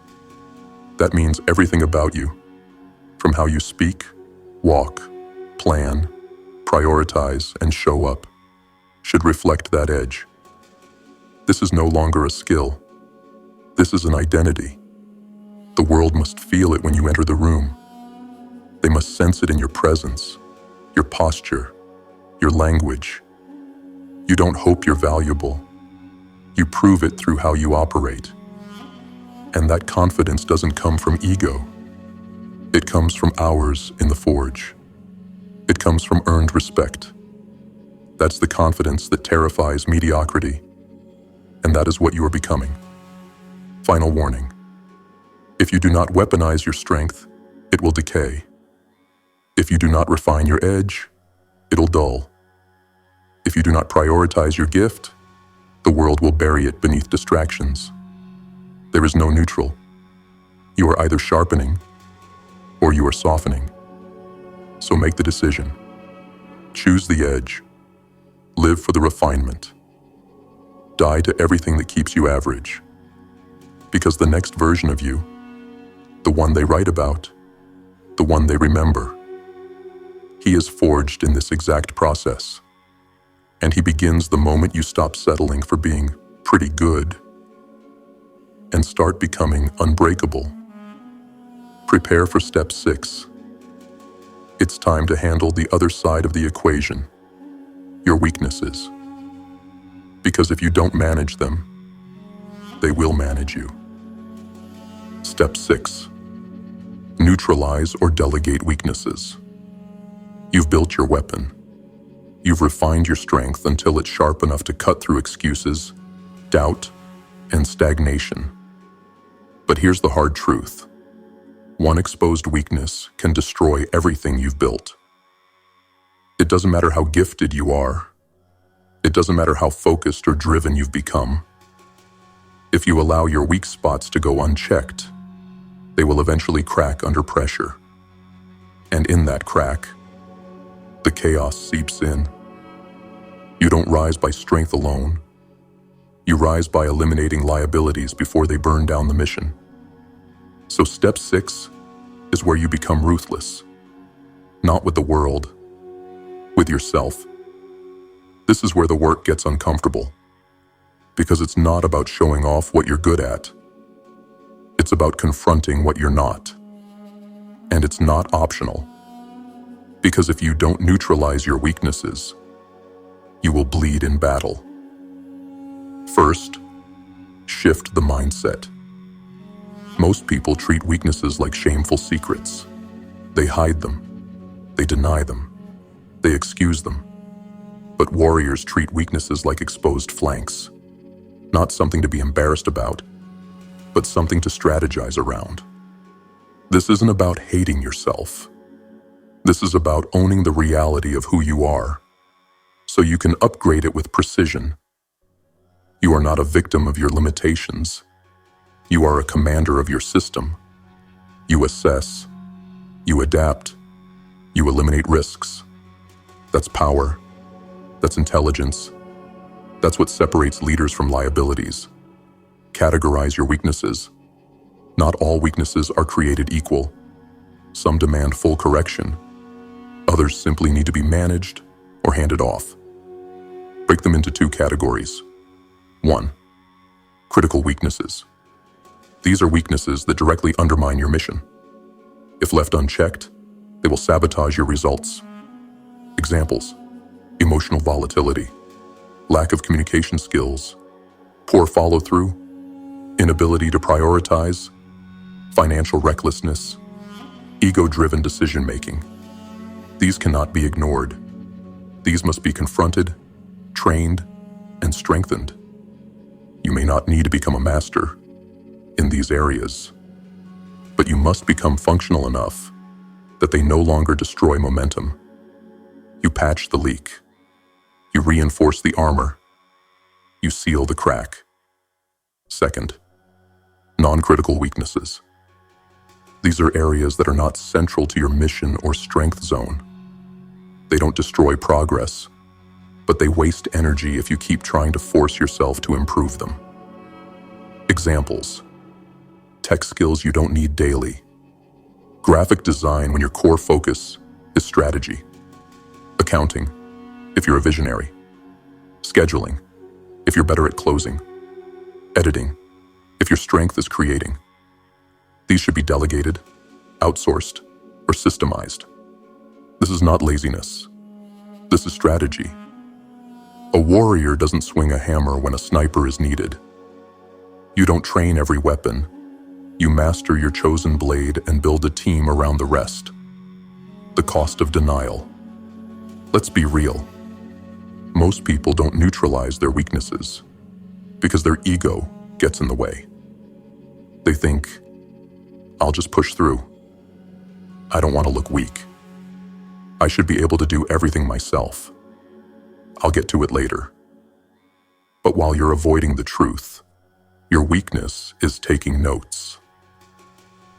That means everything about you, from how you speak, walk, plan, prioritize, and show up, should reflect that edge. This is no longer a skill. This is an identity. The world must feel it when you enter the room. They must sense it in your presence, your posture, your language. You don't hope you're valuable. You prove it through how you operate. And that confidence doesn't come from ego. It comes from hours in the forge. It comes from earned respect. That's the confidence that terrifies mediocrity. And that is what you are becoming. Final warning. If you do not weaponize your strength, it will decay. If you do not refine your edge, it'll dull. If you do not prioritize your gift, the world will bury it beneath distractions. There is no neutral. You are either sharpening or you are softening. So make the decision. Choose the edge. Live for the refinement. Die to everything that keeps you average. Because the next version of you, the one they write about, the one they remember, he is forged in this exact process. And he begins the moment you stop settling for being pretty good and start becoming unbreakable. Prepare for step 6. It's time to handle the other side of the equation, your weaknesses. Because if you don't manage them, they will manage you. Step 6. Neutralize or delegate weaknesses. You've built your weapon. You've refined your strength until it's sharp enough to cut through excuses, doubt, and stagnation. But here's the hard truth. One exposed weakness can destroy everything you've built. It doesn't matter how gifted you are. It doesn't matter how focused or driven you've become. If you allow your weak spots to go unchecked, they will eventually crack under pressure. And in that crack, the chaos seeps in. You don't rise by strength alone. You rise by eliminating liabilities before they burn down the mission. So step 6 is where you become ruthless. Not with the world, with yourself. This is where the work gets uncomfortable. Because it's not about showing off what you're good at. It's about confronting what you're not. And it's not optional. Because if you don't neutralize your weaknesses, you will bleed in battle. First, shift the mindset. Most people treat weaknesses like shameful secrets. They hide them. They deny them. They excuse them. But warriors treat weaknesses like exposed flanks. Not something to be embarrassed about, but something to strategize around. This isn't about hating yourself. This is about owning the reality of who you are, so you can upgrade it with precision. You are not a victim of your limitations. You are a commander of your system. You assess, you adapt, you eliminate risks. That's power. That's intelligence. That's what separates leaders from liabilities. Categorize your weaknesses. Not all weaknesses are created equal. Some demand full correction. Others simply need to be managed or handed off. Break them into two categories. 1. Critical weaknesses. These are weaknesses that directly undermine your mission. If left unchecked, they will sabotage your results. Examples: emotional volatility, lack of communication skills, poor follow-through, inability to prioritize, financial recklessness, ego-driven decision-making. These cannot be ignored. These must be confronted, trained, and strengthened. You may not need to become a master in these areas, but you must become functional enough that they no longer destroy momentum. You patch the leak. You reinforce the armor. You seal the crack. Second, non-critical weaknesses. These are areas that are not central to your mission or strength zone. They don't destroy progress, but they waste energy if you keep trying to force yourself to improve them. Examples: tech skills you don't need daily. Graphic design when your core focus is strategy. Accounting, if you're a visionary. Scheduling, if you're better at closing. Editing, if your strength is creating. These should be delegated, outsourced, or systemized. This is not laziness. This is strategy. A warrior doesn't swing a hammer when a sniper is needed. You don't train every weapon. You master your chosen blade and build a team around the rest. The cost of denial. Let's be real. Most people don't neutralize their weaknesses because their ego gets in the way. They think, I'll just push through. I don't want to look weak. I should be able to do everything myself. I'll get to it later. But while you're avoiding the truth, your weakness is taking notes,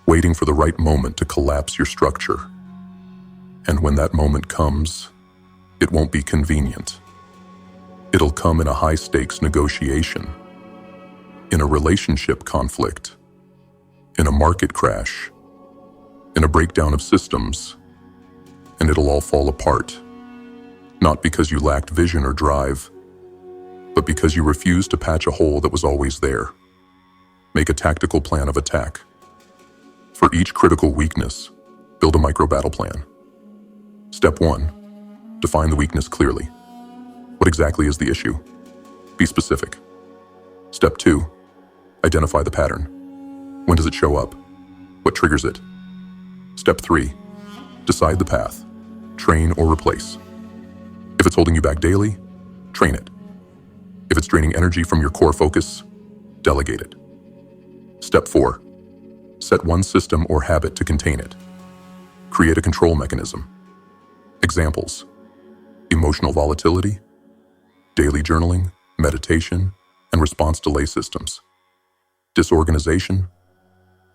waiting for the right moment to collapse your structure. And when that moment comes, it won't be convenient. It'll come in a high-stakes negotiation, in a relationship conflict, in a market crash, in a breakdown of systems, and it'll all fall apart. Not because you lacked vision or drive, but because you refused to patch a hole that was always there. Make a tactical plan of attack. For each critical weakness, build a micro-battle plan. Step 1, define the weakness clearly. What exactly is the issue? Be specific. Step 2, identify the pattern. When does it show up? What triggers it? Step 3, decide the path. Train or replace. If it's holding you back daily, train it. If it's draining energy from your core focus, delegate it. Step 4, set one system or habit to contain it. Create a control mechanism. Examples: emotional volatility, daily journaling, meditation, and response delay systems. Disorganization,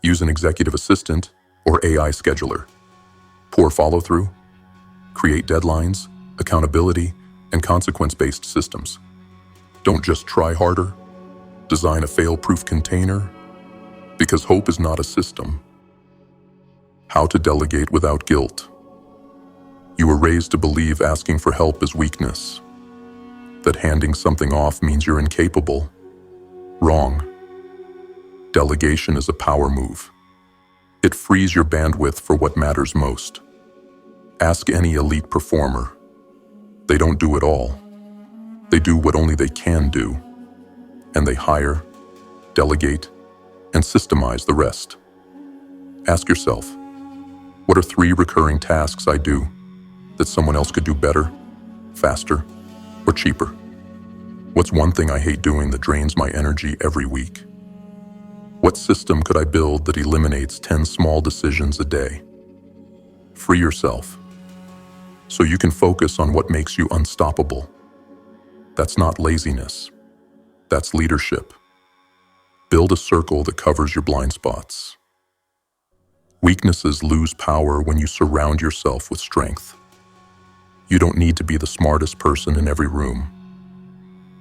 use an executive assistant or AI scheduler. Poor follow-through, create deadlines, accountability, and consequence-based systems. Don't just try harder, design a fail-proof container, because hope is not a system. How to delegate without guilt. You were raised to believe asking for help is weakness, that handing something off means you're incapable. Wrong. Delegation is a power move. It frees your bandwidth for what matters most. Ask any elite performer. They don't do it all. They do what only they can do, and they hire, delegate, and systemize the rest. Ask yourself, what are 3 recurring tasks I do that someone else could do better, faster, or cheaper? What's one thing I hate doing that drains my energy every week? What system could I build that eliminates 10 small decisions a day? Free yourself so you can focus on what makes you unstoppable. That's not laziness. That's leadership. Build a circle that covers your blind spots. Weaknesses lose power when you surround yourself with strength. You don't need to be the smartest person in every room.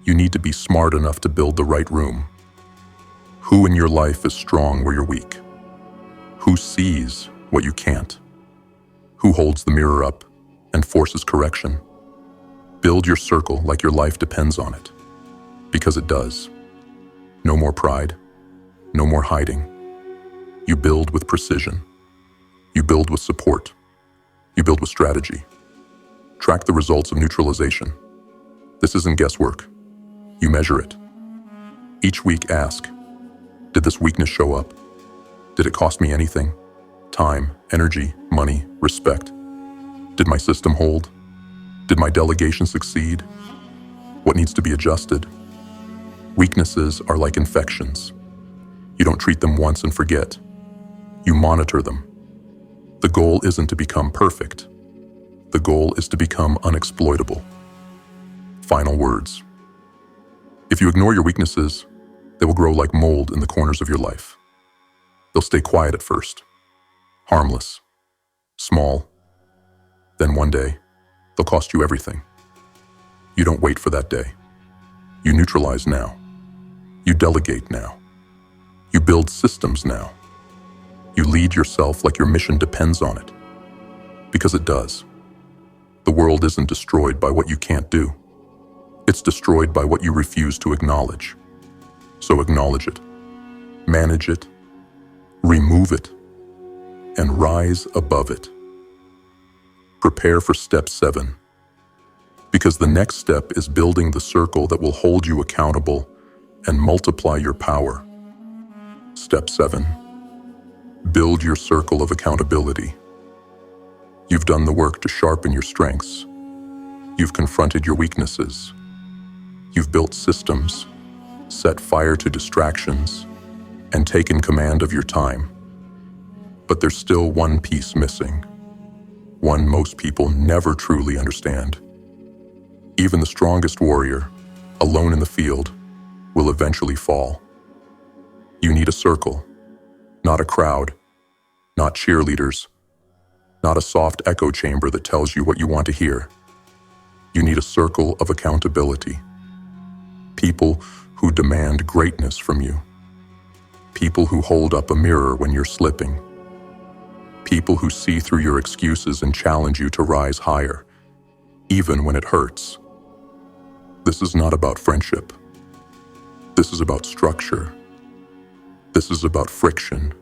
You need to be smart enough to build the right room. Who in your life is strong where you're weak? Who sees what you can't? Who holds the mirror up and forces correction? Build your circle like your life depends on it, because it does. No more pride, no more hiding. You build with precision. You build with support. You build with strategy. Track the results of neutralization. This isn't guesswork. You measure it. Each week ask, did this weakness show up? Did it cost me anything? Time, energy, money, respect. Did my system hold? Did my delegation succeed? What needs to be adjusted? Weaknesses are like infections. You don't treat them once and forget. You monitor them. The goal isn't to become perfect. The goal is to become unexploitable. Final words. If you ignore your weaknesses, they will grow like mold in the corners of your life. They'll stay quiet at first, harmless, small. Then one day, they'll cost you everything. You don't wait for that day. You neutralize now. You delegate now. You build systems now. You lead yourself like your mission depends on it. Because it does. The world isn't destroyed by what you can't do. It's destroyed by what you refuse to acknowledge. So acknowledge it, manage it, remove it, and rise above it. Prepare for step 7, because the next step is building the circle that will hold you accountable and multiply your power. Step 7, build your circle of accountability. You've done the work to sharpen your strengths. You've confronted your weaknesses. You've built systems, set fire to distractions, and taken command of your time. But there's still one piece missing, one most people never truly understand. Even the strongest warrior, alone in the field, will eventually fall. You need a circle, not a crowd, not cheerleaders, not a soft echo chamber that tells you what you want to hear. You need a circle of accountability. People who demand greatness from you. People who hold up a mirror when you're slipping. People who see through your excuses and challenge you to rise higher, even when it hurts. This is not about friendship. This is about structure. This is about friction.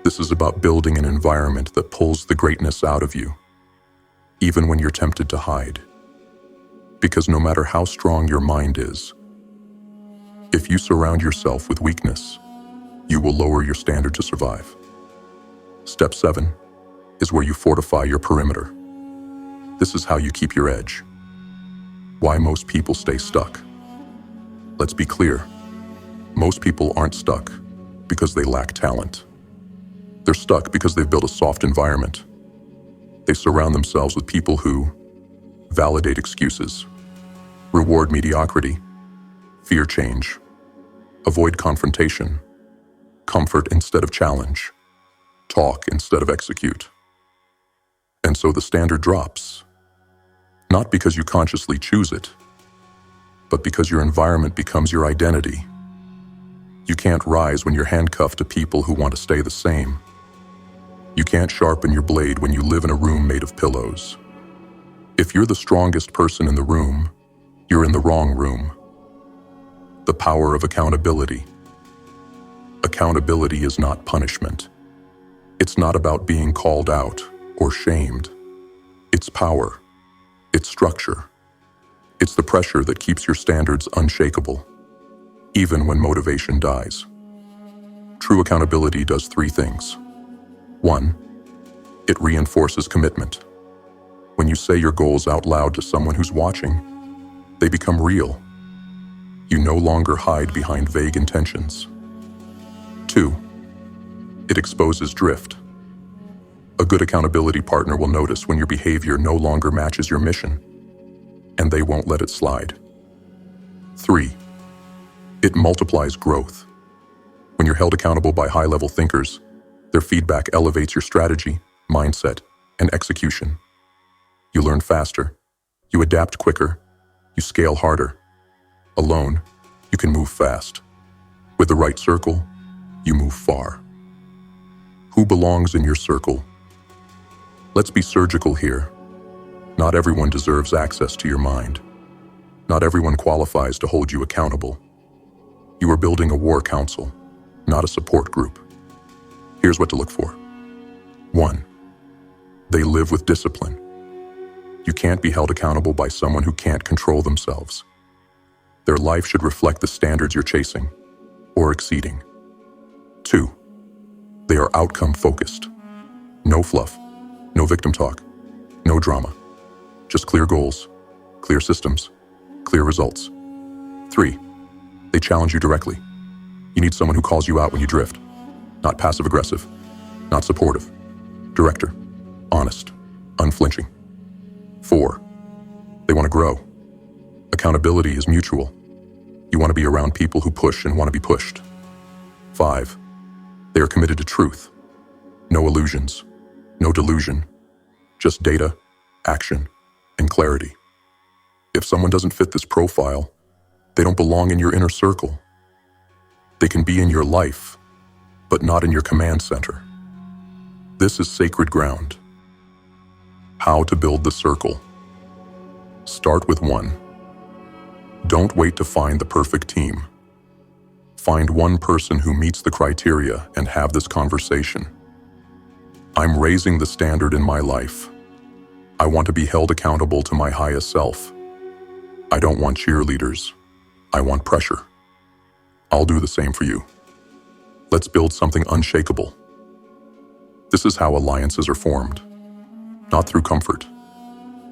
This is about building an environment that pulls the greatness out of you, even when you're tempted to hide. Because no matter how strong your mind is, if you surround yourself with weakness, you will lower your standard to survive. Step 7 is where you fortify your perimeter. This is how you keep your edge. Why most people stay stuck. Let's be clear. Most people aren't stuck because they lack talent. They're stuck because they've built a soft environment. They surround themselves with people who validate excuses, reward mediocrity, fear change, avoid confrontation, comfort instead of challenge, talk instead of execute. And so the standard drops, not because you consciously choose it, but because your environment becomes your identity. You can't rise when you're handcuffed to people who want to stay the same. You can't sharpen your blade when you live in a room made of pillows. If you're the strongest person in the room, you're in the wrong room. The power of accountability. Accountability is not punishment. It's not about being called out or shamed. It's power. It's structure. It's the pressure that keeps your standards unshakable, even when motivation dies. True accountability does 3 things. 1, it reinforces commitment. When you say your goals out loud to someone who's watching, they become real. You no longer hide behind vague intentions. 2, it exposes drift. A good accountability partner will notice when your behavior no longer matches your mission, and they won't let it slide. 3, it multiplies growth. When you're held accountable by high-level thinkers, their feedback elevates your strategy, mindset, and execution. You learn faster, you adapt quicker, you scale harder. Alone, you can move fast. With the right circle, you move far. Who belongs in your circle? Let's be surgical here. Not everyone deserves access to your mind. Not everyone qualifies to hold you accountable. You are building a war council, not a support group. Here's what to look for. 1. They live with discipline. You can't be held accountable by someone who can't control themselves. Their life should reflect the standards you're chasing or exceeding. 2. They are outcome-focused. No fluff, no victim talk, no drama. Just clear goals, clear systems, clear results. 3. They challenge you directly. You need someone who calls you out when you drift. Not passive-aggressive, not supportive. Director, honest, unflinching. 4. They want to grow. Accountability is mutual. You want to be around people who push and want to be pushed. 5. They are committed to truth. No illusions, no delusion, just data, action, and clarity. If someone doesn't fit this profile, they don't belong in your inner circle. They can be in your life, but not in your command center. This is sacred ground. How to build the circle. Start with 1. Don't wait to find the perfect team. Find one person who meets the criteria and have this conversation. I'm raising the standard in my life. I want to be held accountable to my highest self. I don't want cheerleaders. I want pressure. I'll do the same for you. Let's build something unshakable. This is how alliances are formed. Not through comfort,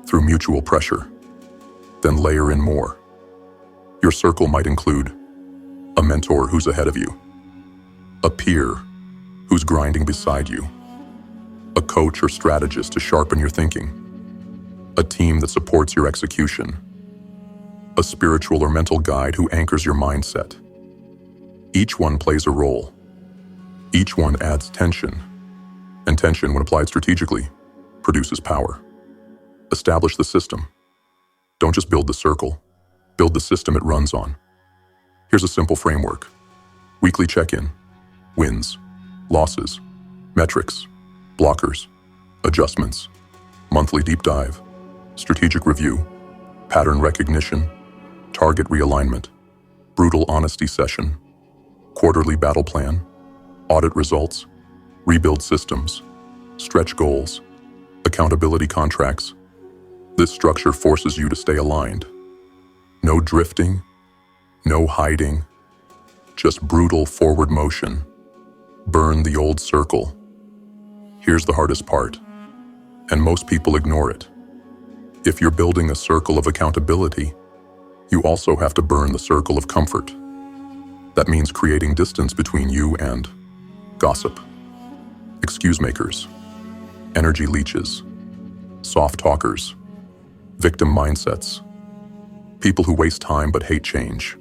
through mutual pressure. Then layer in more. Your circle might include a mentor who's ahead of you, a peer who's grinding beside you, a coach or strategist to sharpen your thinking, a team that supports your execution, a spiritual or mental guide who anchors your mindset. Each one plays a role. Each one adds tension, and tension, when applied strategically, produces power. Establish the system. Don't just build the circle, build the system it runs on. Here's a simple framework. Weekly check-in, wins, losses, metrics, blockers, adjustments, monthly deep dive, strategic review, pattern recognition, target realignment, brutal honesty session, quarterly battle plan, audit results, rebuild systems, stretch goals, accountability contracts. This structure forces you to stay aligned. No drifting, no hiding, just brutal forward motion. Burn the old circle. Here's the hardest part, and most people ignore it. If you're building a circle of accountability, you also have to burn the circle of comfort. That means creating distance between you and gossip, excuse makers, energy leeches, soft talkers, victim mindsets, people who waste time but hate change.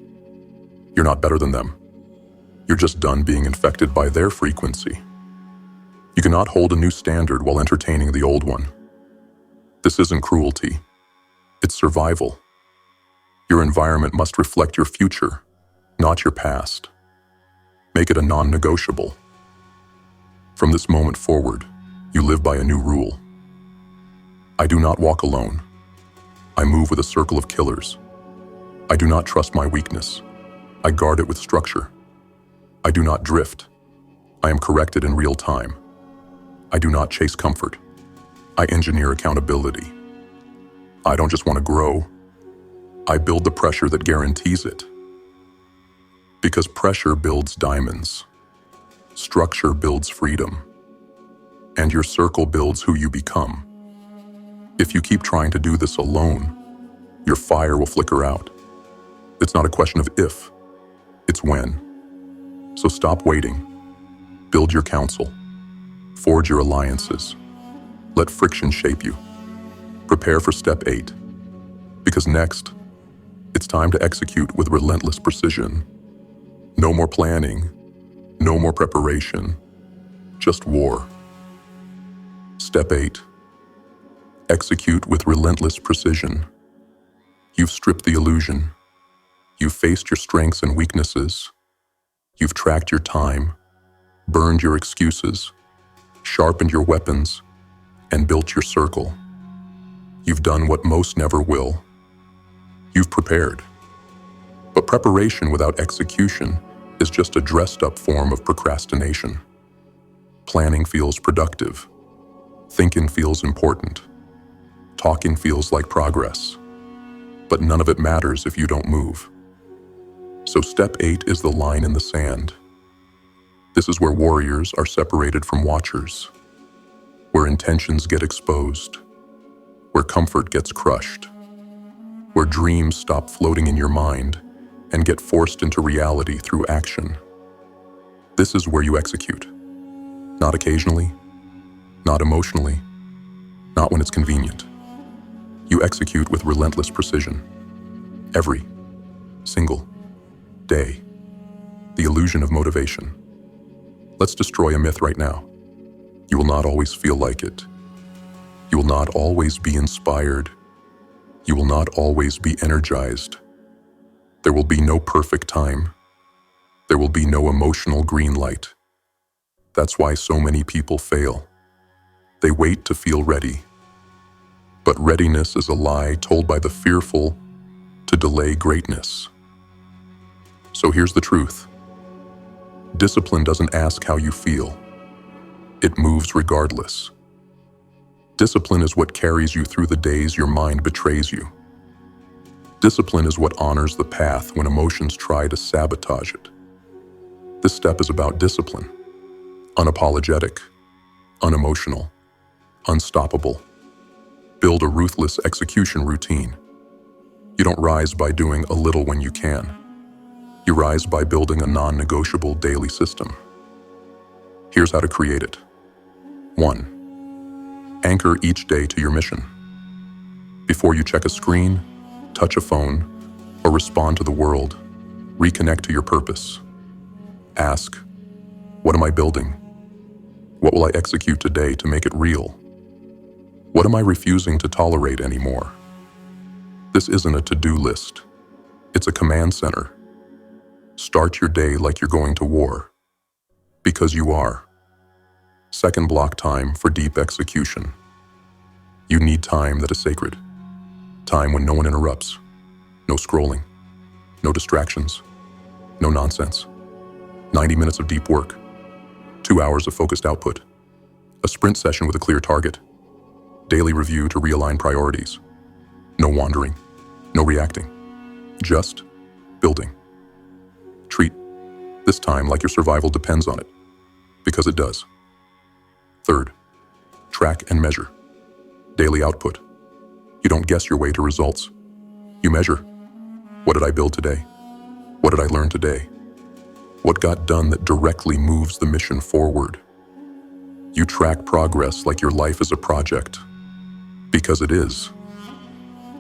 You're not better than them. You're just done being infected by their frequency. You cannot hold a new standard while entertaining the old one. This isn't cruelty. It's survival. Your environment must reflect your future, not your past. Make it a non-negotiable. From this moment forward, you live by a new rule. I do not walk alone. I move with a circle of killers. I do not trust my weakness. I guard it with structure. I do not drift. I am corrected in real time. I do not chase comfort. I engineer accountability. I don't just want to grow. I build the pressure that guarantees it. Because pressure builds diamonds. Structure builds freedom. And your circle builds who you become. If you keep trying to do this alone, your fire will flicker out. It's not a question of if, it's when. So stop waiting. Build your counsel. Forge your alliances. Let friction shape you. Prepare for step 8. Because next, it's time to execute with relentless precision. No more planning, No more preparation, just war. Step 8. Execute with relentless precision. You've stripped the illusion. You've faced your strengths and weaknesses. You've tracked your time, burned your excuses, sharpened your weapons, and built your circle. You've done what most never will. You've prepared. But preparation without execution is just a dressed-up form of procrastination. Planning feels productive. Thinking feels important. Talking feels like progress. But none of it matters if you don't move. So step 8 is the line in the sand. This is where warriors are separated from watchers, where intentions get exposed, where comfort gets crushed, where dreams stop floating in your mind and get forced into reality through action. This is where you execute. Not occasionally, not emotionally, not when it's convenient. You execute with relentless precision. Every single day. The illusion of motivation. Let's destroy a myth right now. You will not always feel like it. You will not always be inspired. You will not always be energized. There will be no perfect time. There will be no emotional green light. That's why so many people fail. They wait to feel ready. But readiness is a lie told by the fearful to delay greatness. So here's the truth. Discipline doesn't ask how you feel. It moves regardless. Discipline is what carries you through the days your mind betrays you. Discipline is what honors the path when emotions try to sabotage it. This step is about discipline. Unapologetic, unemotional, unstoppable. Build a ruthless execution routine. You don't rise by doing a little when you can. You rise by building a non-negotiable daily system. Here's how to create it. 1. Anchor each day to your mission. Before you check a screen, touch a phone, or respond to the world, reconnect to your purpose. Ask, what am I building? What will I execute today to make it real? What am I refusing to tolerate anymore? This isn't a to-do list. It's a command center. Start your day like you're going to war. Because you are. Second, block time for deep execution. You need time that is sacred. Time when no one interrupts. No scrolling. No distractions. No nonsense. 90 minutes of deep work. 2 hours of focused output. A sprint session with a clear target. Daily review to realign priorities. No wandering. No reacting. Just building. Treat this time like your survival depends on it. Because it does. Third, track and measure. Daily output. You don't guess your way to results. You measure. What did I build today? What did I learn today? What got done that directly moves the mission forward? You track progress like your life is a project. Because it is.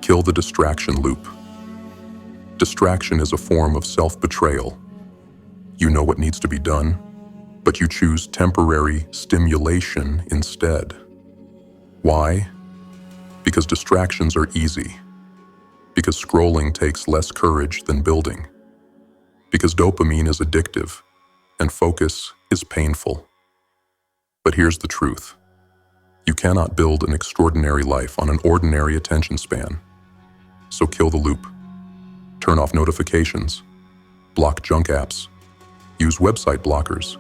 Kill the distraction loop. Distraction is a form of self-betrayal. You know what needs to be done, but you choose temporary stimulation instead. Why? Because distractions are easy. Because scrolling takes less courage than building. Because dopamine is addictive, and focus is painful. But here's the truth. You cannot build an extraordinary life on an ordinary attention span. So kill the loop. Turn off notifications. Block junk apps. Use website blockers.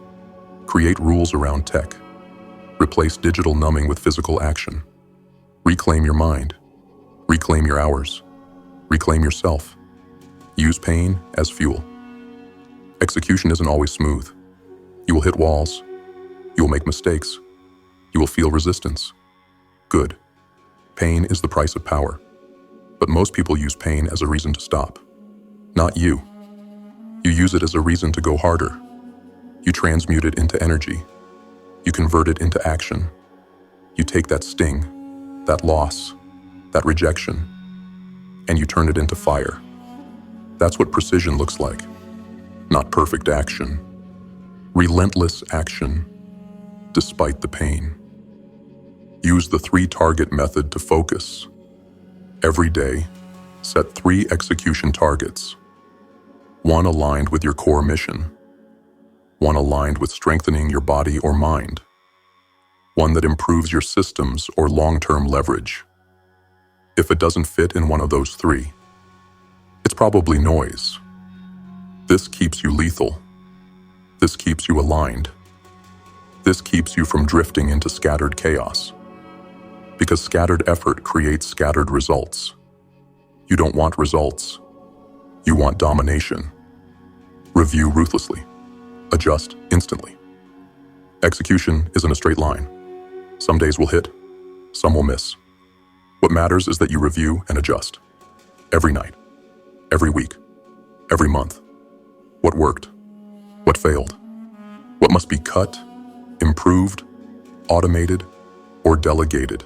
Create rules around tech. Replace digital numbing with physical action. Reclaim your mind. Reclaim your hours. Reclaim yourself. Use pain as fuel. Execution isn't always smooth. You will hit walls. You will make mistakes. You will feel resistance. Good. Pain is the price of power. But most people use pain as a reason to stop. Not you. You use it as a reason to go harder. You transmute it into energy. You convert it into action. You take that sting, that loss, that rejection, and you turn it into fire. That's what precision looks like. Not perfect action, Relentless action, despite the pain. Use the 3-target method to focus. Every day, set 3 execution targets. 1 aligned with your core mission. 1 aligned with strengthening your body or mind. 1 that improves your systems or long-term leverage. If it doesn't fit in one of those 3, it's probably noise. This keeps you lethal. This keeps you aligned. This keeps you from drifting into scattered chaos. Because scattered effort creates scattered results. You don't want results. You want domination. Review ruthlessly. Adjust instantly. Execution isn't a straight line. Some days will hit, some will miss. What matters is that you review and adjust. Every night, every week, every month. What worked? What failed? What must be cut, improved, automated, or delegated?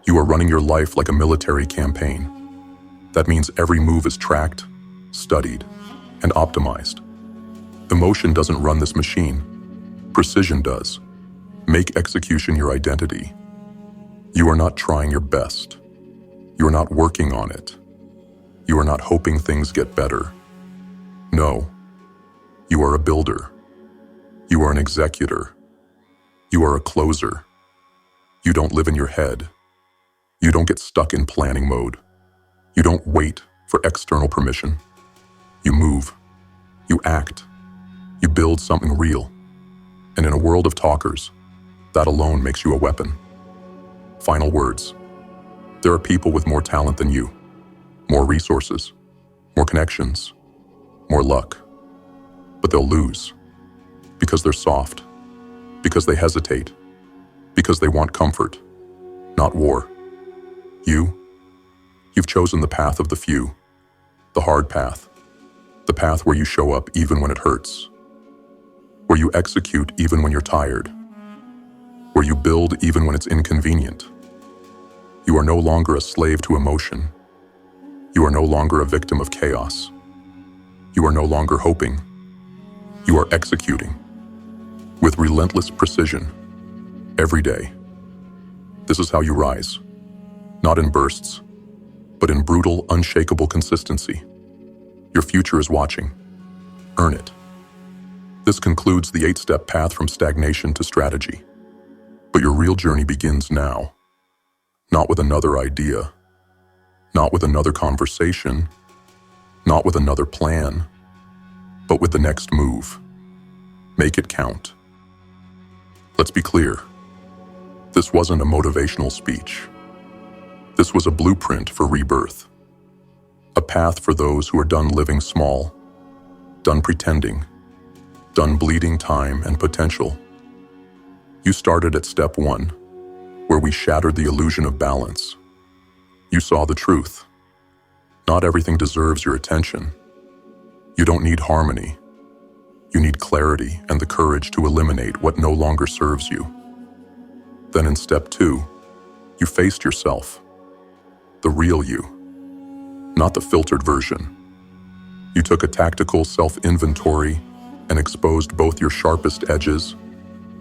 You are running your life like a military campaign. That means every move is tracked, studied, and optimized. Emotion doesn't run this machine. Precision does. Make execution your identity. You are not trying your best. You are not working on it. You are not hoping things get better. No. You are a builder. You are an executor. You are a closer. You don't live in your head. You don't get stuck in planning mode. You don't wait for external permission. You move. You act. You build something real. And in a world of talkers, that alone makes you a weapon. Final words. There are people with more talent than you, more resources, more connections, more luck. But they'll lose because they're soft, because they hesitate, because they want comfort, not war. You've chosen the path of the few, the hard path, the path where you show up even when it hurts, where you execute even when you're tired, where you build even when it's inconvenient. You are no longer a slave to emotion. You are no longer a victim of chaos. You are no longer hoping. You are executing with relentless precision every day. This is how you rise, not in bursts, but in brutal, unshakable consistency. Your future is watching. Earn it. This concludes the 8-step path from stagnation to strategy. But your real journey begins now. Not with another idea, not with another conversation, not with another plan, but with the next move. Make it count. Let's be clear. This wasn't a motivational speech. This was a blueprint for rebirth. A path for those who are done living small, done pretending, done bleeding time and potential. You started at step 1, where we shattered the illusion of balance. You saw the truth. Not everything deserves your attention. You don't need harmony. You need clarity and the courage to eliminate what no longer serves you. Then in step 2, you faced yourself. The real you, not the filtered version. You took a tactical self-inventory and exposed both your sharpest edges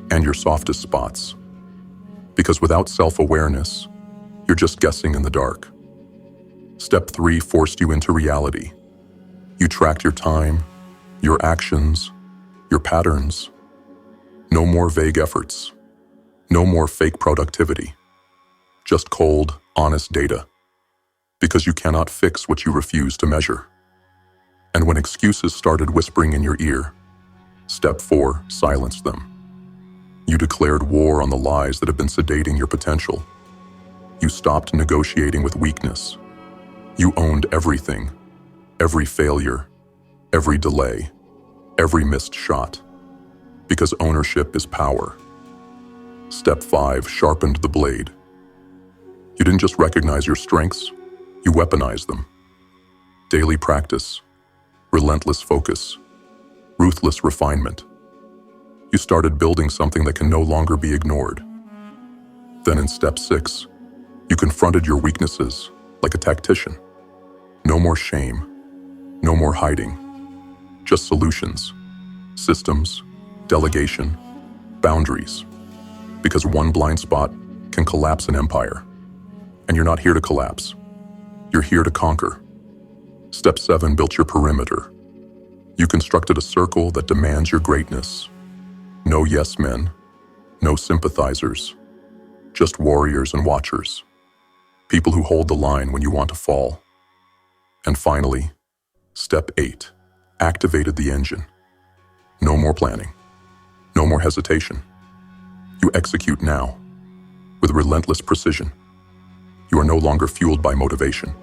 and your softest spots. Because without self-awareness, you're just guessing in the dark. Step 3 forced you into reality. You tracked your time, your actions, your patterns. No more vague efforts. No more fake productivity. Just cold, honest data. Because you cannot fix what you refuse to measure. And when excuses started whispering in your ear, step 4 silenced them. You declared war on the lies that have been sedating your potential. You stopped negotiating with weakness. You owned everything, every failure, every delay, every missed shot. Because ownership is power. Step 5 sharpened the blade. You didn't just recognize your strengths, you weaponized them. Daily practice, relentless focus, ruthless refinement. You started building something that can no longer be ignored. Then in step 6, you confronted your weaknesses like a tactician. No more shame, no more hiding, just solutions, systems, delegation, boundaries. Because one blind spot can collapse an empire. And you're not here to collapse. You're here to conquer. Step 7 built your perimeter. You constructed a circle that demands your greatness. No yes men, no sympathizers, just warriors and watchers. People who hold the line when you want to fall. And finally, step 8, activated the engine. No more planning. No more hesitation. You execute now, with relentless precision. You are no longer fueled by motivation.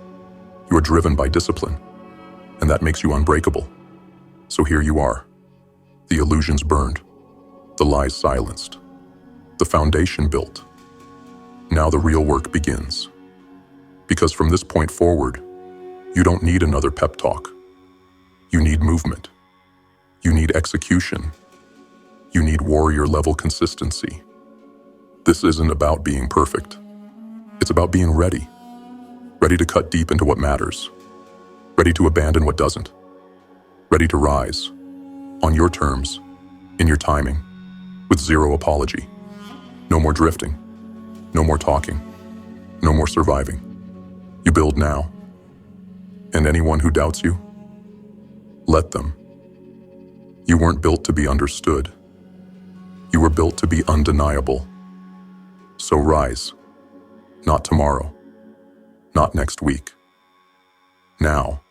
You are driven by discipline, and that makes you unbreakable. So here you are, the illusions burned, the lies silenced, the foundation built. Now the real work begins. Because from this point forward, you don't need another pep talk. You need movement. You need execution. You need warrior-level consistency. This isn't about being perfect. It's about being ready. Ready to cut deep into what matters. Ready to abandon what doesn't. Ready to rise, on your terms, in your timing, with zero apology. No more drifting. No more talking. No more surviving. You build now. And anyone who doubts you, let them. You weren't built to be understood. You were built to be undeniable. So rise. Not tomorrow. Not next week. Now.